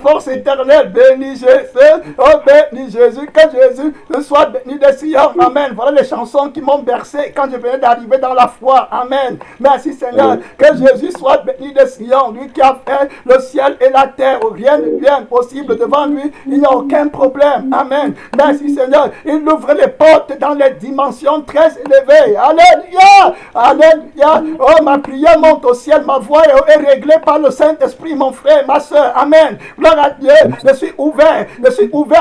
force éternelle, bénis Jésus, oh bénis Jésus, que Jésus soit béni de Sion, amen. Voilà les chansons qui m'ont bercé quand je venais d'arriver dans la foi, amen. Merci Seigneur, que Jésus soit béni de Sion, lui qui a fait le ciel et la terre, rien de bien possible devant lui, il n'y a aucun problème, amen. Merci Seigneur, il ouvre les portes dans les dimensions très élevées, alléluia, alléluia. Oh, ma prière monte au ciel, ma voix est réglée par le Saint-Esprit, mon frère, ma soeur, amen. Gloire à Dieu, je suis ouvert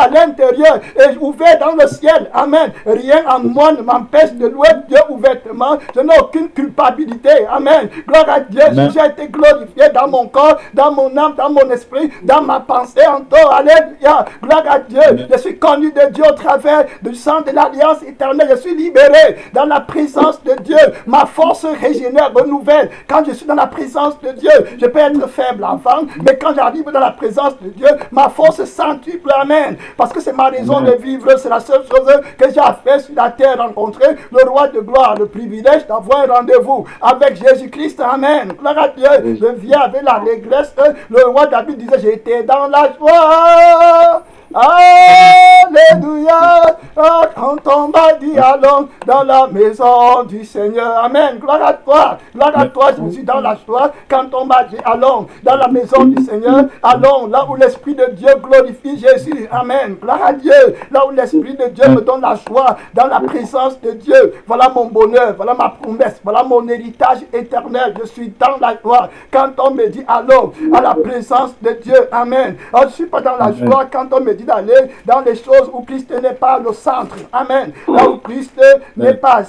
à l'intérieur et ouvert dans le ciel, amen. Rien en moi ne m'empêche de louer Dieu ouvertement, je n'ai aucune culpabilité, amen. Gloire à Dieu, j'ai été glorifié dans mon corps, dans mon âme, dans mon esprit, dans ma pensée encore, alléluia. Gloire à Dieu, je suis connu de Dieu au travers du sang de l'alliance éternelle, je suis libéré dans la présence de Dieu, ma force régénère, renouvelle. Quand je suis dans la présence de Dieu, je peux être faible avant, mais quand j'arrive dans la présence de Dieu, ma force centuple, amen. Parce que c'est ma raison de vivre, c'est la seule chose que j'ai à faire sur la terre, rencontrer le roi de gloire, le privilège d'avoir un rendez-vous avec Jésus-Christ, amen. Gloire à Dieu, je viens avec l'allégresse. Le roi David disait, j'étais dans la joie. Alléluia. Quand on m'a dit allons dans la maison du Seigneur, amen. Gloire à toi, je suis dans la joie. Quand on m'a dit allons dans la maison du Seigneur, allons là où l'Esprit de Dieu glorifie Jésus, amen. Gloire à Dieu, là où l'Esprit de Dieu me donne la joie, dans la présence de Dieu. Voilà mon bonheur, voilà ma promesse, voilà mon héritage éternel. Je suis dans la joie. Quand on me dit allons à la présence de Dieu, amen. Alors, je ne suis pas dans la joie quand on me dit d'aller dans les choses où Christ n'est pas le centre, amen. Là où Christ n'est pas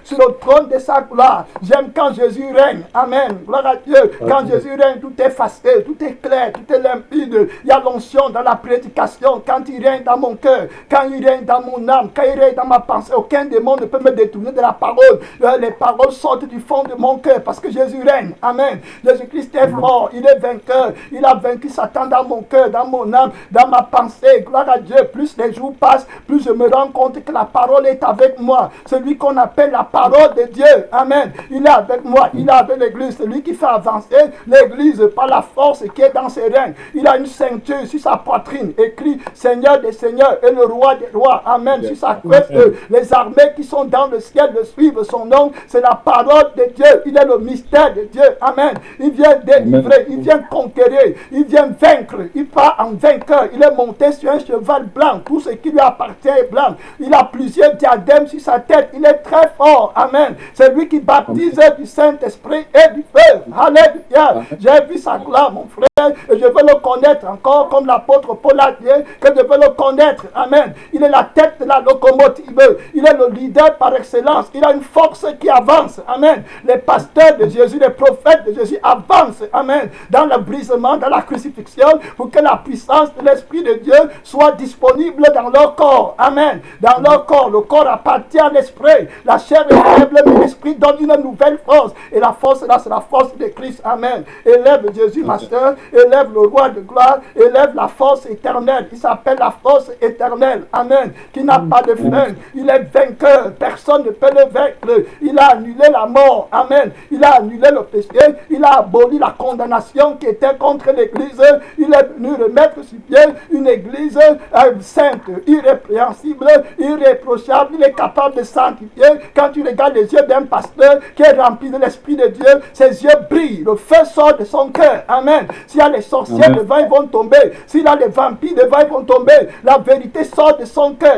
sur le trône de sa gloire. J'aime quand Jésus règne, amen. Gloire à Dieu. Quand Jésus règne, tout est facile, tout est clair, tout est limpide. Il y a l'onction dans la prédication. Quand il règne dans mon cœur, quand il règne dans mon âme, quand il règne dans ma pensée, aucun démon ne peut me détourner de la parole. Les paroles sortent du fond de mon cœur parce que Jésus règne, amen. Jésus-Christ est fort, il est vainqueur. Il a vaincu Satan dans mon cœur, dans mon âme, dans ma pensée. Gloire à Dieu. Plus les jours passent, plus je me rends compte que la parole est avec moi. Celui qu'on appelle la parole de Dieu, amen. Il est avec moi, il est avec l'église. Celui qui fait avancer l'église par la force qui est dans ses reins. Il a une ceinture sur sa poitrine, écrit Seigneur des seigneurs et le roi des rois, amen. Sur sa couette, les armées qui sont dans le ciel le suivent son nom. C'est la parole de Dieu. Il est le mystère de Dieu, amen. Il vient délivrer, il vient conquérir, il vient vaincre. Il part en vainqueur. Il est monté sur un cheval blanc. Tout ce qui lui appartient est blanc. Il a plusieurs diadèmes sur sa tête. Il est très fort, amen. C'est lui qui baptise du Saint-Esprit et du feu, alléluia. J'ai vu sa gloire, mon frère, et je veux le connaître encore, comme l'apôtre Paul a dit, que je veux le connaître, amen. Il est la tête de la locomotive. Il est le leader par excellence. Il a une force qui avance, amen. Les pasteurs de Jésus, les prophètes de Jésus avancent, amen, dans le brisement, dans la crucifixion, pour que la puissance de l'Esprit de Dieu soit disponible dans leur corps, amen. Dans leur corps, le corps appartient à l'esprit. La chair est faible, mais l'esprit donne une nouvelle force. Et la force là, c'est la force de Christ, amen. Élève Jésus, ma soeur, élève le roi de gloire, élève la force éternelle. Il s'appelle la force éternelle, amen, qui n'a pas de fin. Il est vainqueur, personne ne peut le vaincre. Il a annulé la mort, amen. Il a annulé le péché, il a aboli la condamnation qui était contre l'église. Il est venu remettre sur pied une église sainte, irrépréhensible, irréprochable. Il est capable de sanctifier. Quand tu regardes les yeux d'un pasteur qui est rempli de l'Esprit de Dieu, ses yeux brillent, le feu sort de son cœur, amen. S'il y a les sorciers devant, ils vont tomber. S'il y a les vampires devant, ils vont tomber. La vérité sort de son cœur.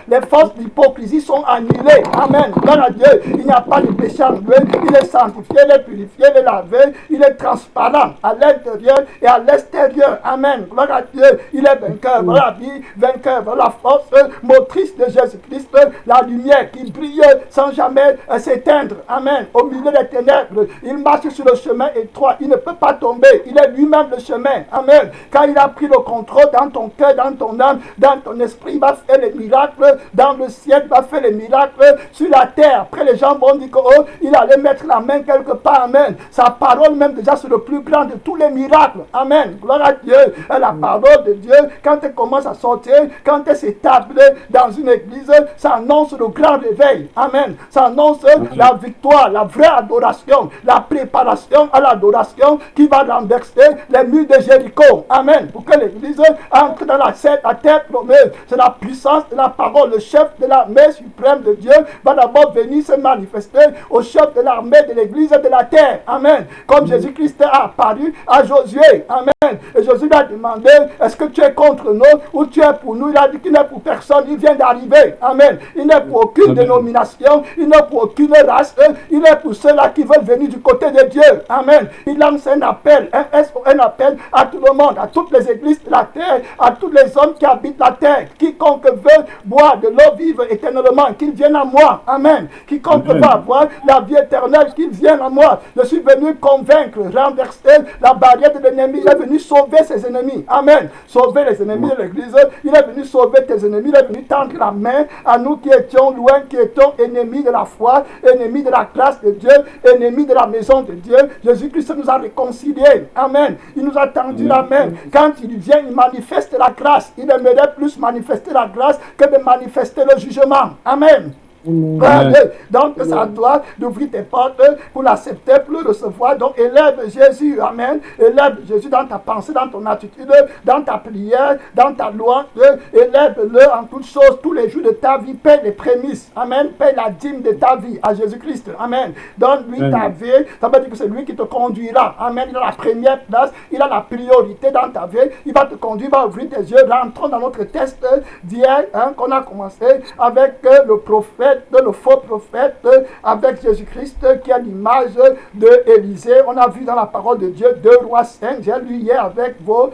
Les forces d'hypocrisie sont annulées, amen. Gloire à Dieu, il n'y a pas de péché en lui. Il est sanctifié, il est purifié, il est lavé, il est transparent à l'intérieur et à l'extérieur, amen. Gloire à Dieu, il est vainqueur, voilà la vie, vainqueur, voilà la force motrice de Jésus-Christ, la lumière qui brille sans jamais s'éteindre, amen. Au milieu des ténèbres, il marche sur le chemin étroit, il ne peut pas tomber, il est lui-même le chemin, amen. Quand il a pris le contrôle dans ton cœur, dans ton âme, dans ton esprit, il va faire les miracles, dans le ciel, il va faire les miracles sur la terre. Après, les gens vont dire que oh, il allait mettre la main quelque part, amen. Sa parole même déjà c'est le plus grand de tous les miracles, amen. Gloire à Dieu. La parole de Dieu, quand elle commence à sortir, quand elle s'établit dans une église, ça annonce le grand réveil. Amen. Ça annonce la victoire, la vraie adoration, la préparation à l'adoration qui va renverser les murs de Jéricho. Amen. Pour que l'église entre dans la terre promise. C'est la puissance de la parole. Le chef de l'armée suprême de Dieu va d'abord venir se manifester au chef de l'armée de l'église de la terre. Amen. Comme Jésus-Christ a apparu à Josué. Amen. Et Josué lui a demandé, est-ce que tu es contre nous ou tu es pour nous? Il a dit qu'il n'est pour personne. Il vient d'arriver. Amen. Il n'est pour aucune dénomination. Il n'est pour aucune race. Il est pour ceux-là qui veulent venir du côté de Dieu. Amen. Il lance un appel, un appel à tout le monde, à toutes les églises de la terre, à tous les hommes qui habitent la terre. Quiconque veut boire de l'eau vive éternellement, qu'il vienne à moi. Amen. Quiconque veut avoir la vie éternelle, qu'il vienne à moi. Je suis venu convaincre, renverser la barrière de l'ennemi. Il est venu sauver ses ennemis. Amen. Sauver les ennemis de l'église. Il est venu sauver tes ennemis. Il est venu tendre la main à nous qui étions loin, qui étions ennemis de la foi, ennemis de la grâce de Dieu, ennemis de la maison de Dieu. Jésus-Christ nous a réconciliés. Amen. Il nous a tendu la main. Quand il vient, il manifeste la grâce. Il aimerait plus manifester la grâce que de manifester le jugement. Amen. Donc, c'est à toi d'ouvrir tes portes pour l'accepter, pour le recevoir. Donc, élève Jésus. Amen. Élève Jésus dans ta pensée, dans ton attitude, dans ta prière, dans ta louange. Élève-le en toutes choses, tous les jours de ta vie. Paye les prémices. Amen. Paye la dîme de ta vie à Jésus-Christ. Amen. Donne-lui ta vie. Ça veut dire que c'est lui qui te conduira. Amen. Il a la première place. Il a la priorité dans ta vie. Il va te conduire, il va ouvrir tes yeux. Rentrons dans notre test d'hier qu'on a commencé avec le prophète, le faux prophète, avec Jésus-Christ qui a l'image de Élisée. On a vu dans la parole de Dieu 2 Rois 5. J'ai lu hier avec vous.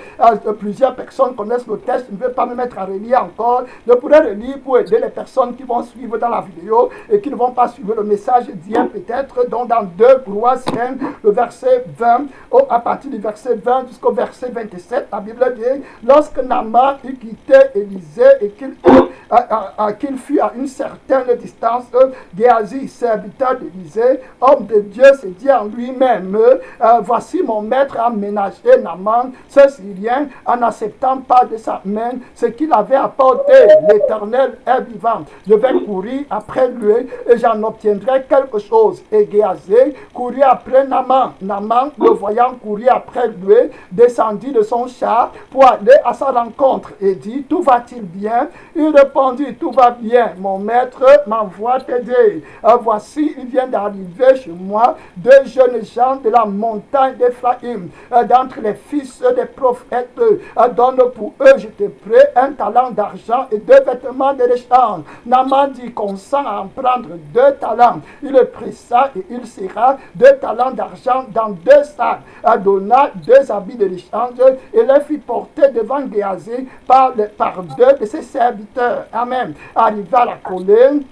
Plusieurs personnes connaissent le texte. Je ne vais pas me mettre à relire encore. Je pourrais relire pour aider les personnes qui vont suivre dans la vidéo et qui ne vont pas suivre le message d'hier peut-être. Donc dans 2 Rois 5, le verset 20, à partir du verset 20 jusqu'au verset 27, la Bible dit, lorsque Naaman eut quitté Élisée et qu'il fut à une certaine distance, Géasi, serviteur d'Élisée, homme de Dieu, se dit en lui-même, voici mon maître a ménagé Naaman, ce Syrien, en n'acceptant pas de sa main ce qu'il avait apporté. L'Éternel est vivant. Je vais courir après lui et j'en obtiendrai quelque chose. Et Géasi courut après Naaman. Naaman, le voyant courir après lui, descendit de son char pour aller à sa rencontre et dit, tout va-t-il bien? Il répondit, tout va bien, mon maître m'envoie t'aider. Voici, il vient d'arriver chez moi 2 jeunes gens de la montagne d'Éphraïm, d'entre les fils des prophètes. Donne pour eux, je te prie, 1 talent d'argent et 2 vêtements de l'échange. Naaman dit, consent à en prendre 2 talents. Il prit ça et il serra 2 talents d'argent dans 2 sacs. Donna 2 habits de l'échange et les fit porter devant Géasi par 2 de ses serviteurs. Amen. Arrivé à la colline,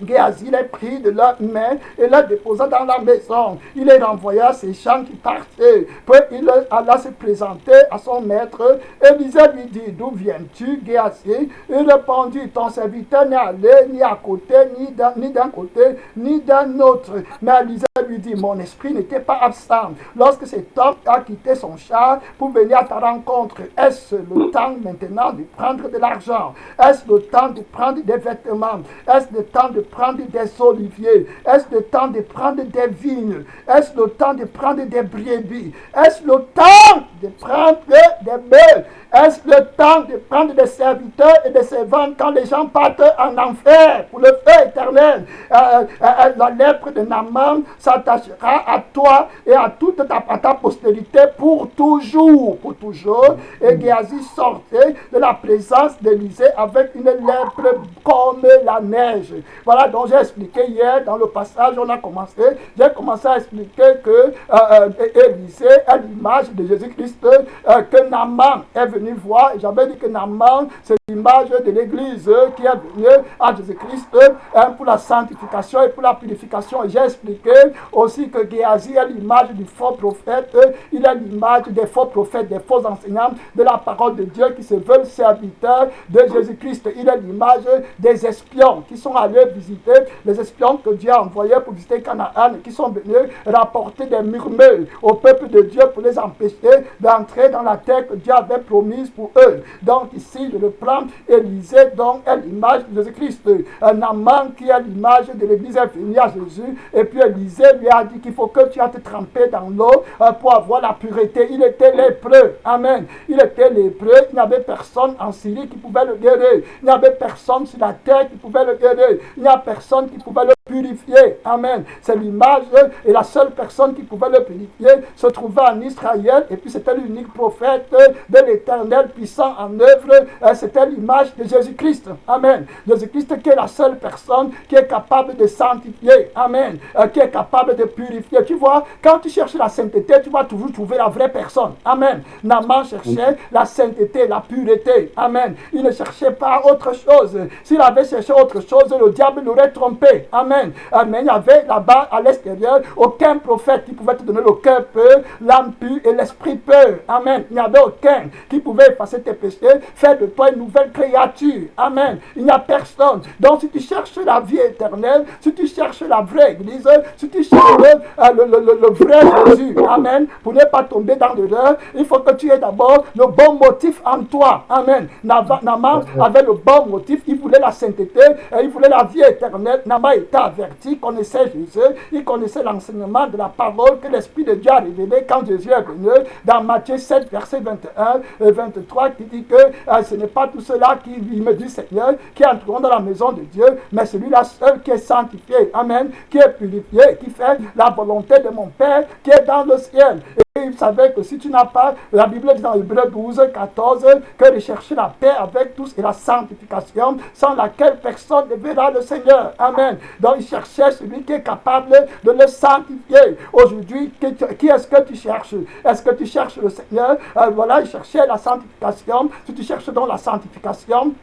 Géasi les prit de leurs mains et les déposa dans la maison. Il les renvoya ces gens qui partaient. Puis il alla se présenter à son maître. Élisée lui dit, d'où viens-tu, Géasi? Il répondit, ton serviteur n'est allé ni à côté, ni d'un côté, ni d'un autre. Mais Élisée lui dit, mon esprit n'était pas absent lorsque cet homme a quitté son char pour venir à ta rencontre. Est-ce le temps maintenant de prendre de l'argent? Est-ce le temps de prendre des vêtements? Est-ce le temps de prendre des oliviers? Est-ce le temps de prendre des vignes? Est-ce le temps de prendre des brebis? Est-ce le temps de prendre des bœufs? Est-ce le temps de prendre des serviteurs et des servantes quand les gens partent en enfer pour le feu éternel? La lèpre de Naaman s'attachera à toi et à toute ta postérité pour toujours. Pour toujours. Et Géasi sortait de la présence d'Élisée avec une lèpre comme la neige. Voilà, donc j'ai expliqué hier dans le passage, j'ai commencé à expliquer que Élisée est l'image de Jésus-Christ, que Naaman est venu voir. J'avais dit que Naaman, c'est l'image de l'Église qui est venue à Jésus-Christ pour la sanctification et pour la purification. Et j'ai expliqué aussi que Géasi est l'image du faux prophète. Il est l'image des faux prophètes, des faux enseignants de la parole de Dieu qui se veulent serviteurs de Jésus-Christ. Il est l'image des espions qui sont allés visiter, les espions que Dieu a envoyés pour visiter Canaan, qui sont venus rapporter des murmures au peuple de Dieu pour les empêcher d'entrer dans la terre que Dieu avait promis promise pour eux. Donc ici, je le prends. Élisée, donc, est l'image de Jésus-Christ. Naaman qui est l'image de l'Église est venu à Jésus. Et puis Élisée lui a dit qu'il faut que tu ailles te tremper dans l'eau pour avoir la pureté. Il était lépreux. Amen. Il était lépreux. Il n'y avait personne en Syrie qui pouvait le guérir. Il n'y avait personne sur la terre qui pouvait le guérir. Il n'y a personne qui pouvait le purifier. Amen. C'est l'image et la seule personne qui pouvait le purifier se trouvait en Israël. Et puis c'était l'unique prophète de l'Éternel puissant en œuvre. C'était l'image de Jésus-Christ. Amen. Jésus-Christ qui est la seule personne qui est capable de sanctifier. Amen. Qui est capable de purifier. Tu vois, quand tu cherches la sainteté, tu vas toujours trouver la vraie personne. Amen. Naaman cherchait la sainteté, la pureté. Amen. Il ne cherchait pas autre chose. S'il avait cherché autre chose, le diable l'aurait trompé. Amen. Amen. Il y avait là-bas, à l'extérieur, aucun prophète qui pouvait te donner le cœur pur, l'âme pure et l'esprit pur. Amen. Il n'y avait aucun qui pouvait effacer tes péchés, faire de toi une nouvelle créature. Amen. Il n'y a personne. Donc, si tu cherches la vie éternelle, si tu cherches la vraie église, si tu cherches le vrai Jésus, amen, pour ne pas tomber dans l'erreur, il faut que tu aies d'abord le bon motif en toi. Amen. Naaman avait le bon motif, il voulait la sainteté, il voulait la vie éternelle. Naaman était averti, il connaissait Jésus, il connaissait l'enseignement de la parole que l'Esprit de Dieu a révélé quand Jésus est venu dans Matthieu 7, verset 21 et 23, qui dit que ce n'est pas tout cela qui me dit Seigneur, qui entreront dans la maison de Dieu, mais celui-là seul qui est sanctifié, amen, qui est purifié, qui fait la volonté de mon Père qui est dans le ciel. Et il savait que si tu n'as pas, la Bible dit dans Hébreux 12, 14, que de chercher la paix avec tous et la sanctification, sans laquelle personne ne verra le Seigneur. Amen. Donc il cherchait celui qui est capable de le sanctifier. Aujourd'hui, qui est-ce que tu cherches? Est-ce que tu cherches le Seigneur? Voilà, il cherchait la sanctification. Si tu cherches donc la sanctification,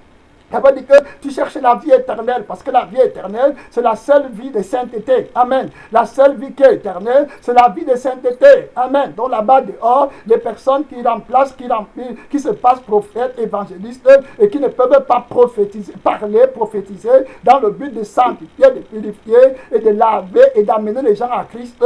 ça veut dire que tu cherches la vie éternelle, parce que la vie éternelle, c'est la seule vie de sainteté. Amen. La seule vie qui est éternelle, c'est la vie de sainteté. Amen. Donc là-bas dehors, les personnes qui remplacent, qui se passent prophètes, évangélistes, et qui ne peuvent pas prophétiser, prophétiser, dans le but de sanctifier, de purifier, et de laver, et d'amener les gens à Christ,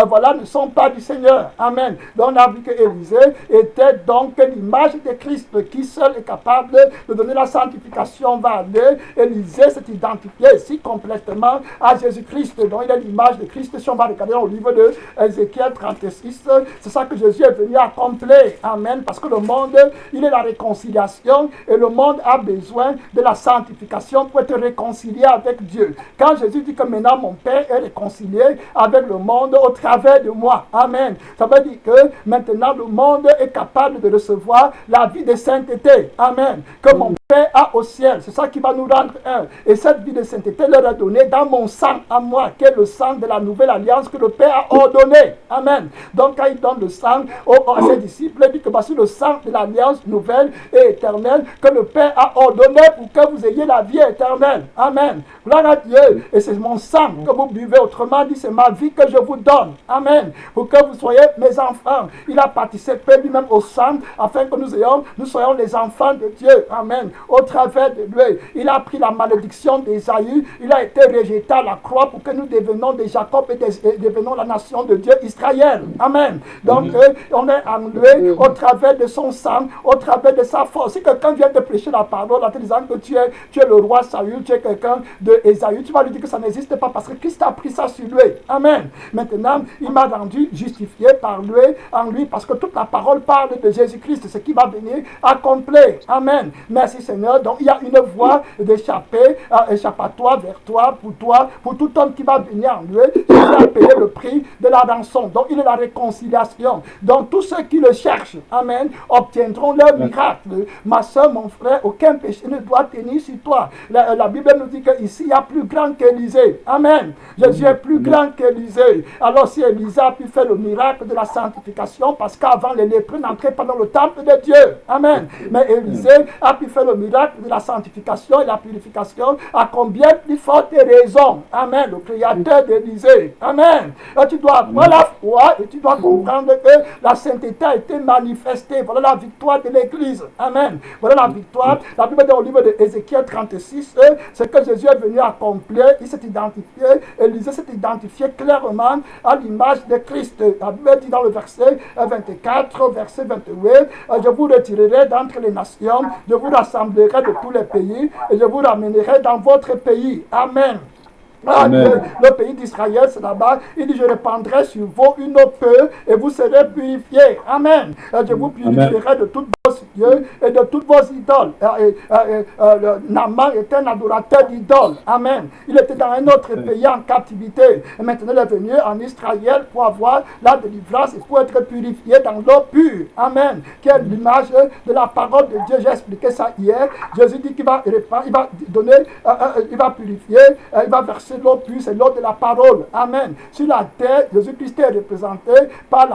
voilà, ne sont pas du Seigneur. Amen. Donc on a vu que Élisée était donc l'image de Christ, qui seul est capable de donner la sanctification. Va aller, Élisée s'est identifié ici complètement à Jésus-Christ, dont il est l'image de Christ. Si on va regarder dans le livre de Ézéchiel 36, c'est ça que Jésus est venu accomplir. Amen. Parce que le monde, il est la réconciliation et le monde a besoin de la sanctification pour être réconcilié avec Dieu. Quand Jésus dit que maintenant mon Père est réconcilié avec le monde au travers de moi. Amen. Ça veut dire que maintenant le monde est capable de recevoir la vie de sainteté. Amen. Que mon Père a au ciel. C'est ça qui va nous rendre un. Et cette vie de sainteté leur est donnée dans mon sang à moi, qui est le sang de la nouvelle alliance que le Père a ordonné. Amen. Donc quand il donne le sang à ses disciples, il dit que voici le sang de l'alliance nouvelle et éternelle que le Père a ordonné pour que vous ayez la vie éternelle. Amen. Gloire à Dieu. Et c'est mon sang que vous buvez. Autrement dit, c'est ma vie que je vous donne. Amen. Pour que vous soyez mes enfants. Il a participé lui-même au sang afin que nous soyons les enfants de Dieu. Amen. Au travers de lui, il a pris la malédiction d'Ésaü, il a été rejeté à la croix pour que nous devenions de Jacob et devenons la nation de Dieu, Israël. Amen. Donc, on est en lui au travers de son sang, au travers de sa force. Si quelqu'un vient te prêcher la parole en te disant que tu es le roi Saül, tu es quelqu'un de Ésaü, tu vas lui dire que ça n'existe pas parce que Christ a pris ça sur lui. Amen. Maintenant, il m'a rendu justifié par lui, en lui, parce que toute la parole parle de Jésus-Christ, ce qui va venir accomplir. Amen. Merci Seigneur. Donc il y a une voie échappatoire vers toi, pour tout homme qui va venir en lui, qui va payer le prix de la rançon. Donc il est la réconciliation. Donc tous ceux qui le cherchent, amen, obtiendront leur miracle. Ma soeur, mon frère, aucun péché ne doit tenir sur toi. La Bible nous dit qu'ici il y a plus grand qu'Élisée. Amen. Jésus est plus grand qu'Élisée. Alors si Élisée a pu faire le miracle de la sanctification, parce qu'avant les lépreux n'entraient pas dans le temple de Dieu. Amen. Mais Élisée a pu faire le miracle de la sanctification et la purification a combien plus forte raison. Amen. Le créateur d'Élysée. Amen. Et tu dois avoir la foi et tu dois comprendre que la sainteté a été manifestée. Voilà la victoire de l'Église. Amen. Voilà la victoire. La Bible dit au livre de Ézéchiel 36, c'est que Jésus est venu accomplir. Il s'est identifié. Élisée s'est identifié clairement à l'image de Christ. La Bible dit dans le verset 24, verset 28, je vous retirerai d'entre les nations, je vous rassemblerai de tous les pays et je vous ramènerai dans votre pays. Amen. Le pays d'Israël, c'est là-bas. Il dit, je répandrai sur vous une eau pure et vous serez purifiés. Amen. Je vous purifierai de toutes vos cieux et de toutes vos idoles. Naaman était un adorateur d'idoles. Amen. Il était dans un autre pays en captivité. Et maintenant, il est venu en Israël pour avoir la délivrance et pour être purifié dans l'eau pure. Amen. Qui est l'image de la parole de Dieu. J'ai expliqué ça hier. Jésus dit qu'il va répandre, il va donner, il va purifier, il va verser l'eau pure, c'est l'eau de la parole. Amen. Sur la terre, Jésus-Christ est représenté par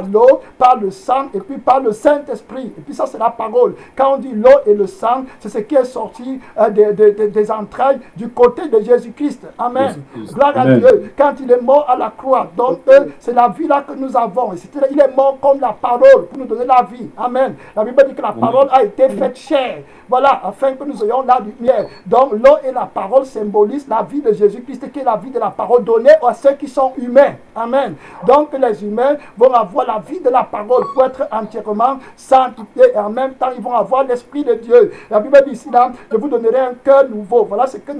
l'eau, par le sang et puis par le Saint-Esprit. Et puis ça, c'est la parole. Quand on dit l'eau et le sang, c'est ce qui est sorti des entrailles du côté de Jésus-Christ. Amen. Gloire à Dieu. Quand il est mort à la croix, donc c'est la vie là que nous avons. Il est mort comme la parole pour nous donner la vie. Amen. La Bible dit que la parole a été faite chair. Voilà, afin que nous ayons la lumière. Donc l'eau et la parole symbolisent la vie de Jésus-Christ, qui est la vie de la parole donnée à ceux qui sont humains. Amen. Donc les humains vont avoir la vie de la parole pour être entièrement sanctifiés et en même temps ils vont avoir l'Esprit de Dieu. La Bible dit ici là, je vous donnerai un cœur nouveau. Voilà ce que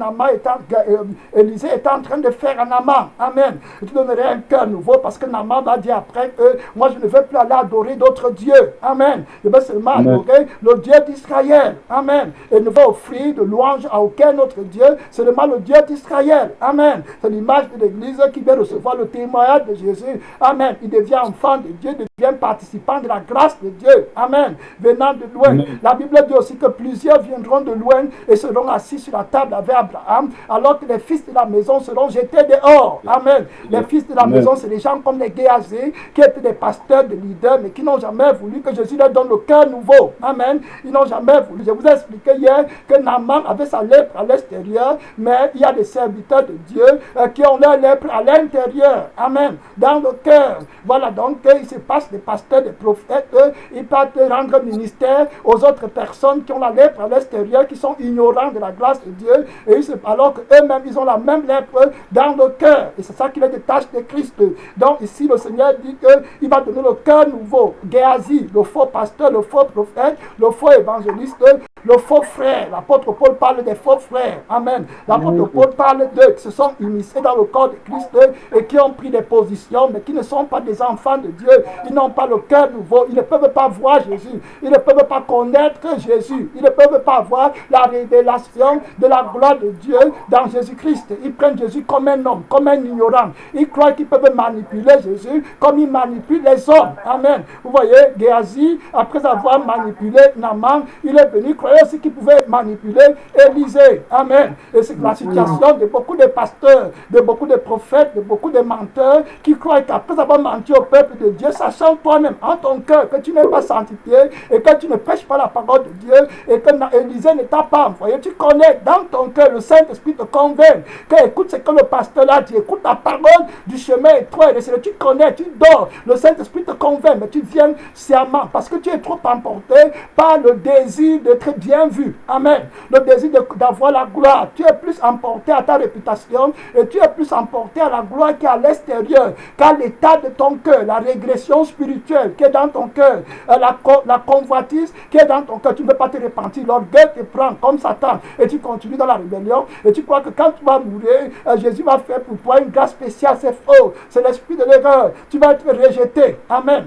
Élisée est en train de faire à Naaman. Amen. Je te donnerai un cœur nouveau parce que Naaman va dire après que moi je ne veux plus aller adorer d'autres dieux. Amen. Je veux seulement adorer le Dieu d'Israël. Amen. Et ne va offrir de louange à aucun autre Dieu, seulement le Dieu d'Israël. Amen. C'est l'image de l'Église qui vient recevoir le témoignage de Jésus. Amen. Il devient enfant de Dieu, devient participant de la grâce de Dieu. Amen. Venant de loin. Amen. La Bible dit aussi que plusieurs viendront de loin et seront assis sur la table avec Abraham, alors que les fils de la maison seront jetés dehors. Amen. Les fils de la maison, c'est les gens comme les Géasi, qui étaient des pasteurs, des leaders, mais qui n'ont jamais voulu que Jésus leur donne le cœur nouveau. Amen. Ils n'ont jamais voulu. Je vous ai expliqué hier que Naaman avait sa lèpre à l'extérieur, mais il y a des serviteurs de Dieu qui ont leur lèpre à l'intérieur. Amen. Dans le cœur. Voilà donc il se passe des pasteurs, des prophètes, ils peuvent rendre ministère aux autres personnes qui ont la lèpre à l'extérieur, qui sont ignorants de la grâce de Dieu, et alors qu'eux-mêmes ils ont la même lèpre dans le cœur. Et c'est ça qui les détache de Christ. Donc ici le Seigneur dit qu'il va donner le cœur nouveau. Géasi, le faux pasteur, le faux prophète, le faux évangéliste, le faux frère. L'apôtre Paul parle des faux frères. Amen. L'apôtre Paul parle d'eux qui se sont immiscés dans le corps de Christ et qui ont pris des positions, mais qui ne sont pas des enfants de Dieu. Ils n'ont pas le cœur nouveau. Ils ne peuvent pas voir Jésus. Ils ne peuvent pas connaître Jésus. Ils ne peuvent pas voir la révélation de la gloire de Dieu dans Jésus-Christ. Ils prennent Jésus comme un homme, comme un ignorant. Ils croient qu'ils peuvent manipuler Jésus comme ils manipulent les hommes. Amen. Vous voyez, Géasi, après avoir manipulé Naaman, il est venu croire aussi qu'il pouvait manipuler Élisée. Amen. Et c'est la situation de beaucoup de pasteurs, de beaucoup de prophètes, de beaucoup de menteurs qui croient qu'après avoir menti au peuple de Dieu, sachant toi-même en ton cœur que tu n'es pas sanctifié et que tu ne prêches pas la parole de Dieu et que Élisée ne t'a pas envoyé, tu connais dans ton cœur, le Saint-Esprit te convainc que écoute ce que le pasteur a dit, écoute la parole du chemin étroit et tu connais, tu dors, le Saint-Esprit te convainc, mais tu viens sciemment parce que tu es trop emporté par le désir d'être bien vu. Amen. Le désir d'avoir la gloire. Tu es plus emporté à ta réputation et tu es plus emporté à la gloire qui est à l'extérieur, qu'à l'état de ton cœur, la régression spirituelle qui est dans ton cœur, la convoitise qui est dans ton cœur. Tu ne veux pas te repentir. L'orgueil te prend comme Satan et tu continues dans la rébellion et tu crois que quand tu vas mourir, Jésus va faire pour toi une grâce spéciale. C'est faux. C'est l'esprit de l'erreur. Tu vas être rejeté. Amen.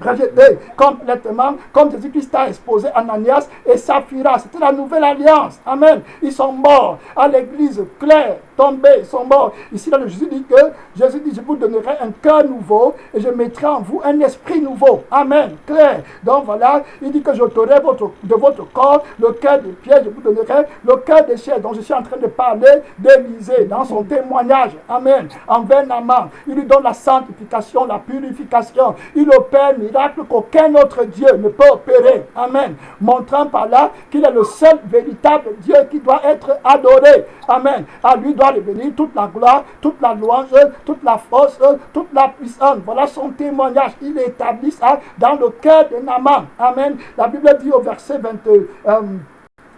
Rejeté complètement, comme Jésus-Christ a exposé Ananias et Saphira. C'était la nouvelle alliance. Amen. Ils sont morts à l'église claire, tombés, ils sont morts. Ici, là, Jésus dit, je vous donnerai un cœur nouveau et je mettrai en vous un esprit nouveau. Amen. Clair. Donc voilà, il dit que j'ôterai de votre corps le cœur de pierre, je vous donnerai le cœur de chair. Donc je suis en train de parler d'Élisée dans son témoignage. Amen. Envers Naaman, il lui donne la sanctification, la purification. Il opère miracles qu'aucun autre Dieu ne peut opérer. Amen. Montrant par là qu'il est le seul véritable Dieu qui doit être adoré. Amen. À lui doit revenir toute la gloire, toute la louange, toute la force, toute la puissance. Voilà son témoignage. Il établit ça dans le cœur de Naaman. Amen. La Bible dit au verset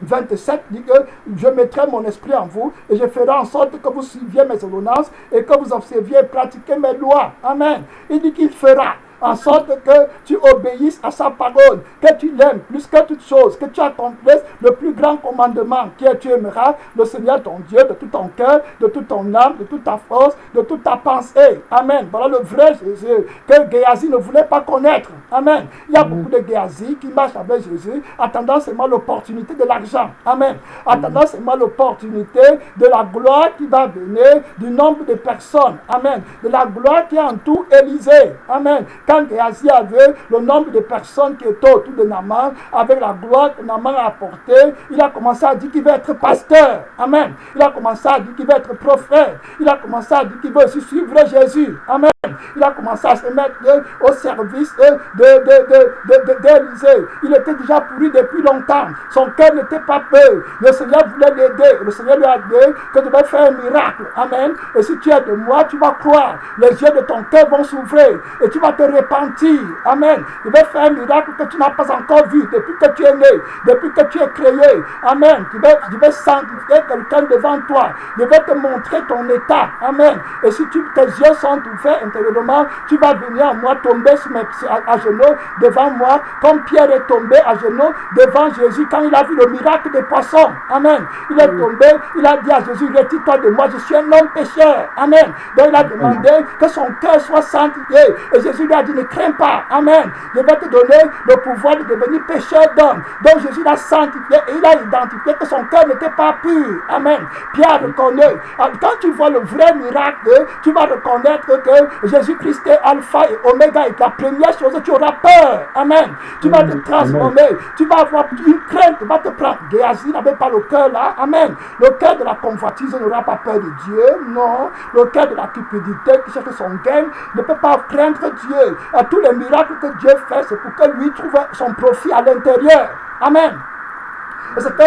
27 dit que je mettrai mon esprit en vous et je ferai en sorte que vous suiviez mes ordonnances et que vous observiez et pratiquiez mes lois. Amen. Il dit qu'il fera en sorte que tu obéisses à sa parole, que tu l'aimes plus que toute chose, que tu accomplisses le plus grand commandement qui est tu aimeras le Seigneur ton Dieu de tout ton cœur, de toute ton âme, de toute ta force, de toute ta pensée. Amen. Voilà le vrai Jésus que Géasi ne voulait pas connaître. Amen. Il y a beaucoup de Géasi qui marchent avec Jésus, attendant seulement l'opportunité de l'argent. Amen. Attendant seulement l'opportunité de la gloire qui va venir du nombre de personnes. Amen. De la gloire qui entoure Élysée. Amen. Quand Géasi avait le nombre de personnes qui étaient autour de Naaman, avec la gloire que Naaman a apportée, il a commencé à dire qu'il veut être pasteur. Amen. Il a commencé à dire qu'il veut être prophète. Il a commencé à dire qu'il veut aussi suivre Jésus. Amen. Il a commencé à se mettre au service d'Élysée. Il était déjà pourri depuis longtemps. Son cœur n'était pas peur. Le Seigneur voulait l'aider. Le Seigneur lui a dit que tu vas faire un miracle. Amen. Et si tu es de moi, tu vas croire. Les yeux de ton cœur vont s'ouvrir. Et tu vas te repentir. Amen. Je vais faire un miracle que tu n'as pas encore vu depuis que tu es né, depuis que tu es créé. Amen. Je vais sanctifier quelqu'un devant toi. Je vais te montrer ton état. Amen. Et si tes yeux sont ouverts intérieurement, tu vas venir à moi tomber à genoux devant moi, comme Pierre est tombé à genoux devant Jésus quand il a vu le miracle des poissons. Amen. Il est tombé, il a dit à Jésus, retire-toi de moi, je suis un homme pécheur. Amen. Donc il a demandé que son cœur soit sanctifié. Et Jésus lui a dit, ne crains pas. Amen. Je vais te donner le pouvoir de devenir pécheur d'homme. Donc Jésus l'a sanctifié et il a identifié que son cœur n'était pas pur. Amen. Pierre reconnaît. Quand tu vois le vrai miracle, tu vas reconnaître que Jésus-Christ est alpha et oméga. Et la première chose, tu auras peur. Amen. Tu vas te transformer. Tu vas avoir une crainte. Tu vas te prendre. Géasi n'avait pas le cœur là. Amen. Le cœur de la convoitise n'aura pas peur de Dieu. Non. Le cœur de la cupidité qui cherche son gain ne peut pas craindre Dieu. Tous les miracles que Dieu fait, c'est pour que lui trouve son profit à l'intérieur. Amen. Et c'est que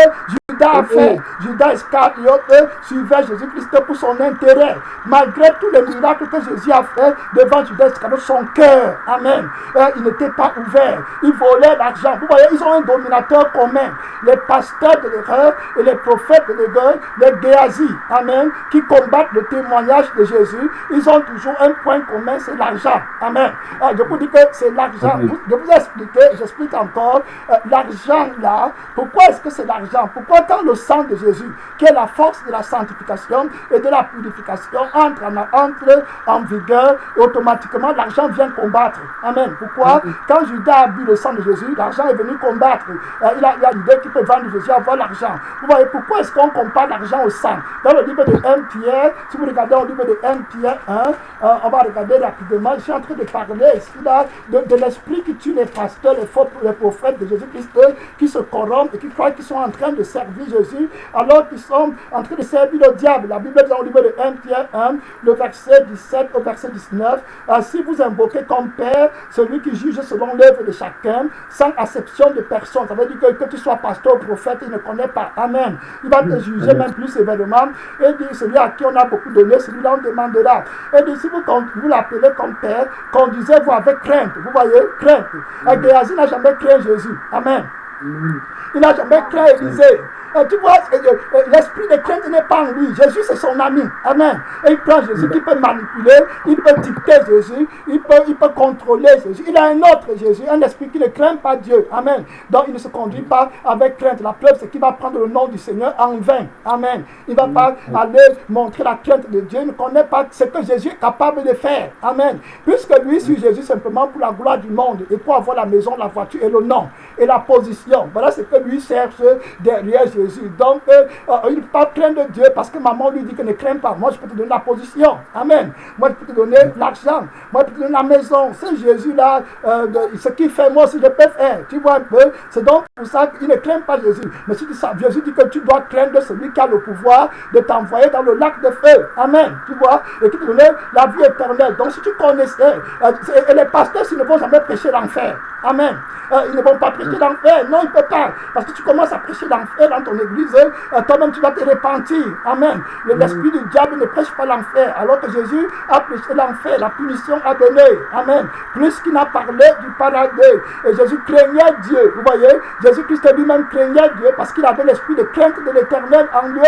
Judas a fait. Judas Iscariote suivait Jésus-Christ pour son intérêt. Malgré tous les miracles que Jésus a fait devant Judas Iscariote, son cœur, amen, il n'était pas ouvert. Il volait l'argent. Vous voyez, ils ont un dominateur commun. Les pasteurs de l'erreur et les prophètes de l'erreur, les Géasi, amen, qui combattent le témoignage de Jésus, ils ont toujours un point commun, c'est l'argent. Amen. Je vous dis que c'est l'argent. Je vous explique, j'explique encore, l'argent là, pourquoi est-ce que c'est l'argent? Pourquoi quand le sang de Jésus, qui est la force de la sanctification et de la purification, entre en vigueur, automatiquement l'argent vient combattre. Amen. Pourquoi? Quand Judas a bu le sang de Jésus, l'argent est venu combattre. Il a l'idée qu'il peut vendre Jésus, avoir l'argent. Vous voyez, pourquoi est-ce qu'on compare l'argent au sang? Dans le livre de 1 Pierre, si vous regardez au livre de 1 Pierre 1, on va regarder rapidement. Je suis en train de parler ici là, de l'esprit qui tue les pasteurs, les prophètes de Jésus-Christ, qui se corrompent et qui croient qu'ils sont en train de servir Jésus, alors qu'ils sont en train de servir le diable. La Bible dit au livre de 1 Pierre 1, le verset 17 au verset 19, si vous invoquez comme Père celui qui juge selon l'œuvre de chacun, sans acception de personne, ça veut dire que tu sois pasteur ou prophète, il ne connaît pas. Amen. Il va te juger même plus sévèrement et dit celui à qui on a beaucoup donné, celui-là on demandera. Et dit si vous l'appelez comme Père, conduisez-vous avec crainte. Vous voyez, crainte. Géasi n'a jamais craint Jésus. Amen. Il n'a jamais craint Élysée. Tu vois, l'esprit de crainte n'est pas en lui. Jésus, c'est son ami. Amen. Et il prend Jésus qui peut manipuler, il peut dicter Jésus, il peut contrôler Jésus. Il a un autre Jésus, un esprit qui ne craint pas Dieu. Amen. Donc, il ne se conduit pas avec crainte. La preuve, c'est qu'il va prendre le nom du Seigneur en vain. Amen. Il ne va pas aller montrer la crainte de Dieu. Il ne connaît pas ce que Jésus est capable de faire. Amen. Puisque lui suit Jésus simplement pour la gloire du monde et pour avoir la maison, la voiture et le nom et la position. Voilà ce que lui cherche derrière Jésus. Jésus. Donc, il ne peut pas craindre Dieu parce que maman lui dit que ne crains pas. Moi, je peux te donner la position. Amen. Moi, je peux te donner l'argent. Moi, je peux te donner la maison. C'est Jésus-là, ce qu'il fait, moi aussi, je peux faire. Tu vois un peu? C'est donc pour ça qu'il ne craint pas Jésus. Mais si tu sais, Jésus dit que tu dois craindre celui qui a le pouvoir de t'envoyer dans le lac de feu. Amen. Tu vois? Et qui te donne la vie éternelle. Donc, si tu connaissais, et les pasteurs, ils ne vont jamais prêcher l'enfer. Amen. Ils ne vont pas prêcher l'enfer. Non, ils ne peuvent pas. Parce que tu commences à prêcher l'enfer dans ton église, toi-même tu dois te repentir. Amen. L'esprit du diable ne prêche pas l'enfer. Alors que Jésus a prêché l'enfer. La punition a donné. Amen. Plus qu'il n'a parlé du paradis. Et Jésus craignait Dieu. Vous voyez, Jésus-Christ lui-même craignait Dieu parce qu'il avait l'esprit de crainte de l'éternel en lui.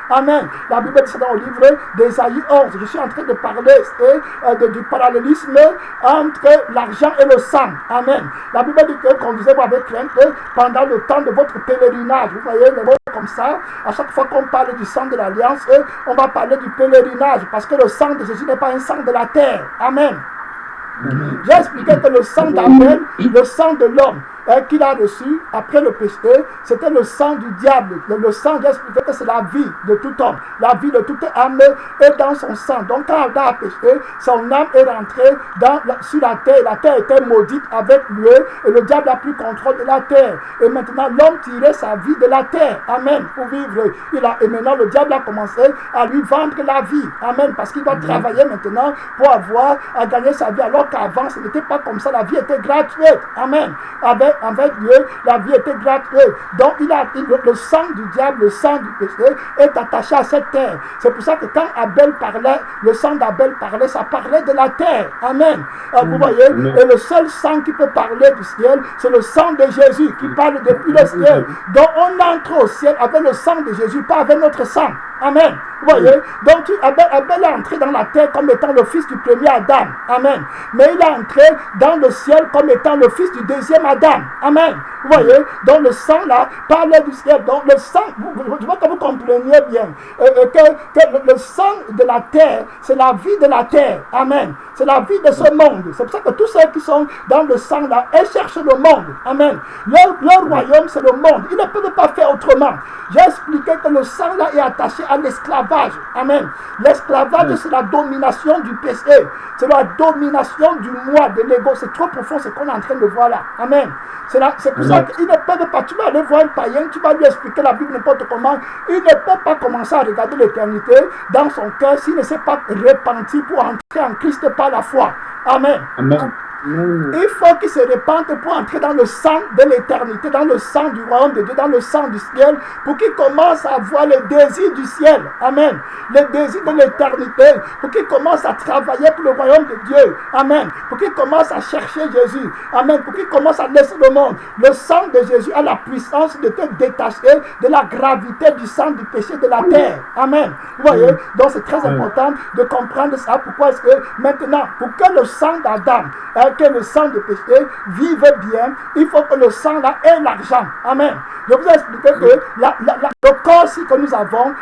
Amen. La Bible dit ça dans le livre d'Ésaïe 11. Je suis en train de parler du parallélisme entre l'argent et le sang. Amen. La Bible dit que conduisez-vous avec crainte pendant le temps de votre pèlerinage. Vous voyez les mots comme ça. À chaque fois qu'on parle du sang de l'alliance, on va parler du pèlerinage parce que le sang de Jésus n'est pas un sang de la terre. Amen. J'ai expliqué que le sang d'Abel, le sang de l'homme qu'il a reçu après le péché, c'était le sang du diable. Le sang, j'ai expliqué que c'est la vie de tout homme. La vie de toute âme est dans son sang. Donc quand Adam a péché, son âme est rentrée sur la terre. La terre était maudite avec lui et le diable a pris contrôle de la terre. Et maintenant l'homme tirait sa vie de la terre. Amen. Pour vivre. Et maintenant le diable a commencé à lui vendre la vie. Amen. Parce qu'il doit travailler maintenant pour avoir à gagner sa vie. Alors qu'avant ce n'était pas comme ça. La vie était gratuite. Amen. Avec Dieu, la vie était gratuite. Donc le sang du diable, le sang du péché est attaché à cette terre. C'est pour ça que quand Abel parlait, le sang d'Abel parlait, ça parlait de la terre. Amen. Vous voyez, et le seul sang qui peut parler du ciel, c'est le sang de Jésus qui parle depuis le ciel. Donc on entre au ciel avec le sang de Jésus, pas avec notre sang. Amen. Vous voyez, donc Abel est entré dans la terre comme étant le fils du premier Adam. Amen. Mais il est entré dans le ciel comme étant le fils du deuxième Adam. Amen. Vous voyez, donc le sang là parlait du ciel. Donc le sang, je veux que vous compreniez bien que le sang de la terre, c'est la vie de la terre. Amen. C'est la vie de ce monde. C'est pour ça que tous ceux qui sont dans le sang là, ils cherchent le monde. Amen. Leur royaume, c'est le monde. Ils ne peuvent pas faire autrement. J'ai expliqué que le sang là est attaché à l'esclavage. Amen. L'esclavage, c'est la domination du péché. C'est la domination du moi, de l'ego. C'est trop profond ce qu'on est en train de voir là. Amen. C'est pour ça qu'ils ne peuvent pas. Tu vas aller voir un païen, tu vas lui expliquer la Bible n'importe comment. Il ne peut pas commencer à regarder l'éternité dans son cœur s'il ne s'est pas repenti pour entrer en Christ par la foi. Amen. Amen. Il faut qu'il se répande pour entrer dans le sang de l'éternité, dans le sang du royaume de Dieu, dans le sang du ciel, pour qu'il commence à avoir les désirs du ciel. Amen. Les désirs de l'éternité, pour qu'il commence à travailler pour le royaume de Dieu. Amen. Pour qu'il commence à chercher Jésus. Amen. Pour qu'il commence à laisser le monde. Le sang de Jésus a la puissance de te détacher de la gravité du sang du péché de la terre. Amen. Vous voyez? Donc c'est très important de comprendre ça. Pourquoi est-ce que maintenant, pour que le sang d'Adam, que le sang de péché vive bien, il faut que le sang là ait l'argent. Amen. Je vous ai expliqué que le corps-ci que nous avons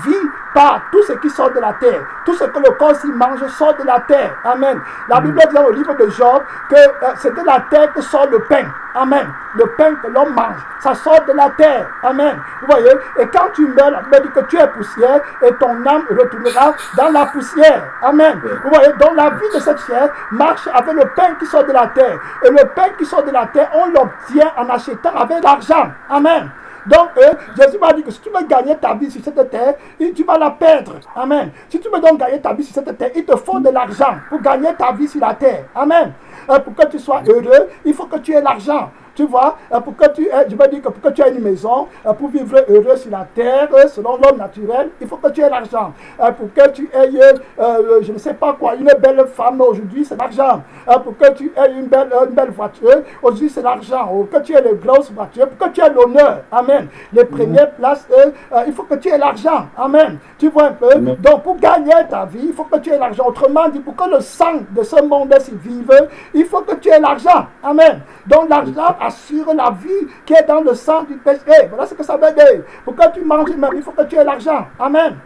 vit par tout ce qui sort de la terre. Tout ce que le corps-ci mange sort de la terre. Amen. La Bible dit dans le livre de Job que c'est de la terre que sort le pain. Amen. Le pain que l'homme mange, ça sort de la terre. Amen. Vous voyez? Et quand tu meurs, la Bible dit que tu es poussière et ton âme retournera dans la poussière. Amen. Vous voyez? Donc la vie de cette chair marche avec le pain qui sort de la terre. Et le pain qui sort de la terre, on l'obtient en achetant avec l'argent. Amen. Donc, Jésus m'a dit que si tu veux gagner ta vie sur cette terre, tu vas la perdre. Amen. Si tu veux donc gagner ta vie sur cette terre, il te faut de l'argent pour gagner ta vie sur la terre. Amen. Pour que tu sois heureux, il faut que tu aies l'argent. Tu vois, pour que tu aies, je veux dire que pour que tu aies une maison, pour vivre heureux sur la terre, selon l'homme naturel, il faut que tu aies l'argent. Pour que tu aies, je ne sais pas quoi, une belle femme aujourd'hui, c'est l'argent. Pour que tu aies une belle voiture, aujourd'hui c'est l'argent. Pour que tu aies les grosses voitures, pour que tu aies l'honneur. Amen. Les premières places, il faut que tu aies l'argent. Amen. Tu vois un peu? Amen. Donc pour gagner ta vie, il faut que tu aies l'argent. Autrement dit, pour que le sang de ce monde s'y vive, il faut que tu aies l'argent. Amen. Donc l'argent assure la vie qui est dans le sang du péché. Voilà ce que ça veut dire. Pour que tu manges même, il faut que tu aies l'argent. Amen.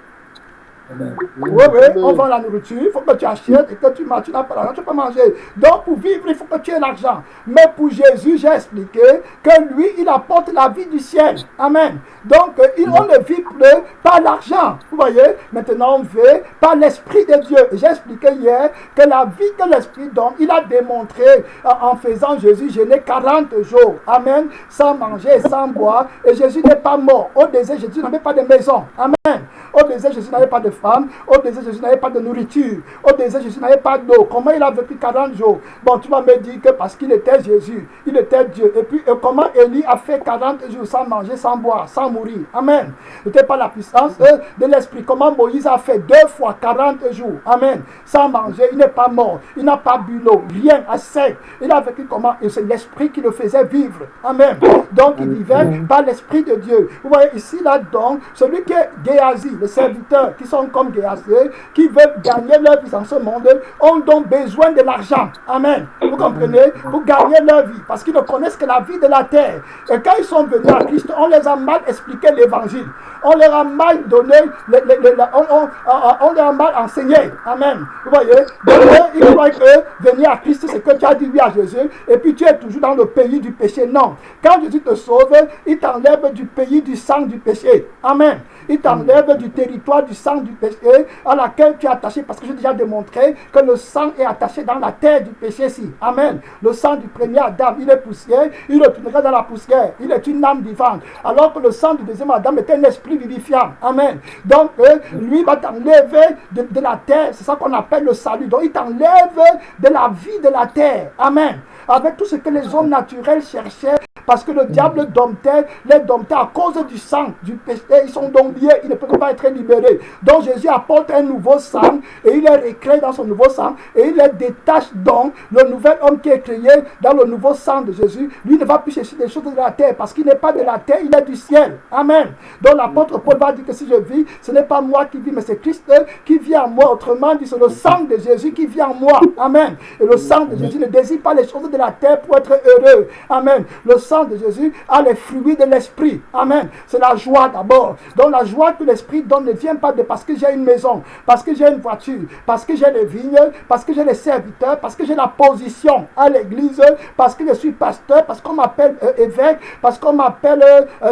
Oui, on vend la nourriture, il faut que tu achètes et que tu manges, tu n'as pas l'argent, tu peux manger. Donc pour vivre, il faut que tu aies l'argent. Mais pour Jésus, j'ai expliqué que lui, il apporte la vie du ciel. Amen. Donc on ne vit plus par l'argent. Vous voyez, maintenant on vit par l'Esprit de Dieu. J'ai expliqué hier que la vie que l'Esprit donne, il a démontré en faisant Jésus jeûner 40 jours. Amen. Sans manger, sans boire. Et Jésus n'est pas mort. Au désert, Jésus n'avait pas de maison. Amen. Au désert, Jésus n'avait pas de femme. Au désert, Jésus n'avait pas de nourriture. Au désert, Jésus n'avait pas d'eau. Comment il a vécu 40 jours? Bon, tu vas me dire que parce qu'il était Jésus, il était Dieu. Et puis, comment Élie a fait 40 jours sans manger, sans boire, sans mourir? Amen. Ce n'était pas la puissance de l'Esprit. Comment Moïse a fait 2 fois 40 jours? Amen. Sans manger, il n'est pas mort. Il n'a pas bu l'eau. Rien, à sec. Il a vécu comment? Et c'est l'Esprit qui le faisait vivre. Amen. Donc, il vivait par l'Esprit de Dieu. Vous voyez ici, là, donc, celui qui est Géasi, les serviteurs qui sont comme Géasi, qui veulent gagner leur vie dans ce monde, ont donc besoin de l'argent. Amen. Vous comprenez? Pour gagner leur vie. Parce qu'ils ne connaissent que la vie de la terre. Et quand ils sont venus à Christ, on les a mal expliqué l'évangile. On leur a mal donné, on leur a mal enseigné. Amen. Vous voyez? Donc, ils croient que venir à Christ, c'est que tu as dit oui à Jésus, et puis tu es toujours dans le pays du péché. Non. Quand Jésus te sauve, il t'enlève du pays du sang du péché. Amen. Il t'enlève du territoire du sang du péché à laquelle tu es attaché, parce que j'ai déjà démontré que le sang est attaché dans la terre du péché-ci. Amen. Le sang du premier Adam, il est poussière, il retournera dans la poussière. Il est une âme vivante. Alors que le sang du deuxième Adam est un esprit vivifiant. Amen. Donc, lui va t'enlever de la terre. C'est ça qu'on appelle le salut. Donc, il t'enlève de la vie de la terre. Amen. Avec tout ce que les hommes naturels cherchaient, parce que le diable domptait, les domptait à cause du sang, du péché. Ils sont donc liés, ils ne peuvent pas être libérés. Donc Jésus apporte un nouveau sang et il les recrée dans son nouveau sang et il les détache donc. Le nouvel homme qui est créé dans le nouveau sang de Jésus, lui ne va plus chercher des choses de la terre parce qu'il n'est pas de la terre, il est du ciel. Amen. Donc l'apôtre Paul va dire que si je vis, ce n'est pas moi qui vis, mais c'est Christ qui vit en moi. Autrement dit, c'est le sang de Jésus qui vit en moi. Amen. Et le sang de Jésus ne désire pas les choses de la terre pour être heureux. Amen. Le sang de Jésus a les fruits de l'esprit. Amen. C'est la joie d'abord. Donc la joie que l'esprit donne ne vient pas de parce que j'ai une maison, parce que j'ai une voiture, parce que j'ai les vignes, parce que j'ai les serviteurs, parce que j'ai la position à l'église, parce que je suis pasteur, parce qu'on m'appelle évêque, parce qu'on m'appelle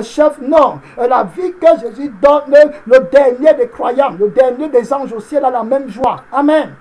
chef. Non. La vie que Jésus donne, le dernier des croyants, le dernier des anges au ciel a la même joie. Amen.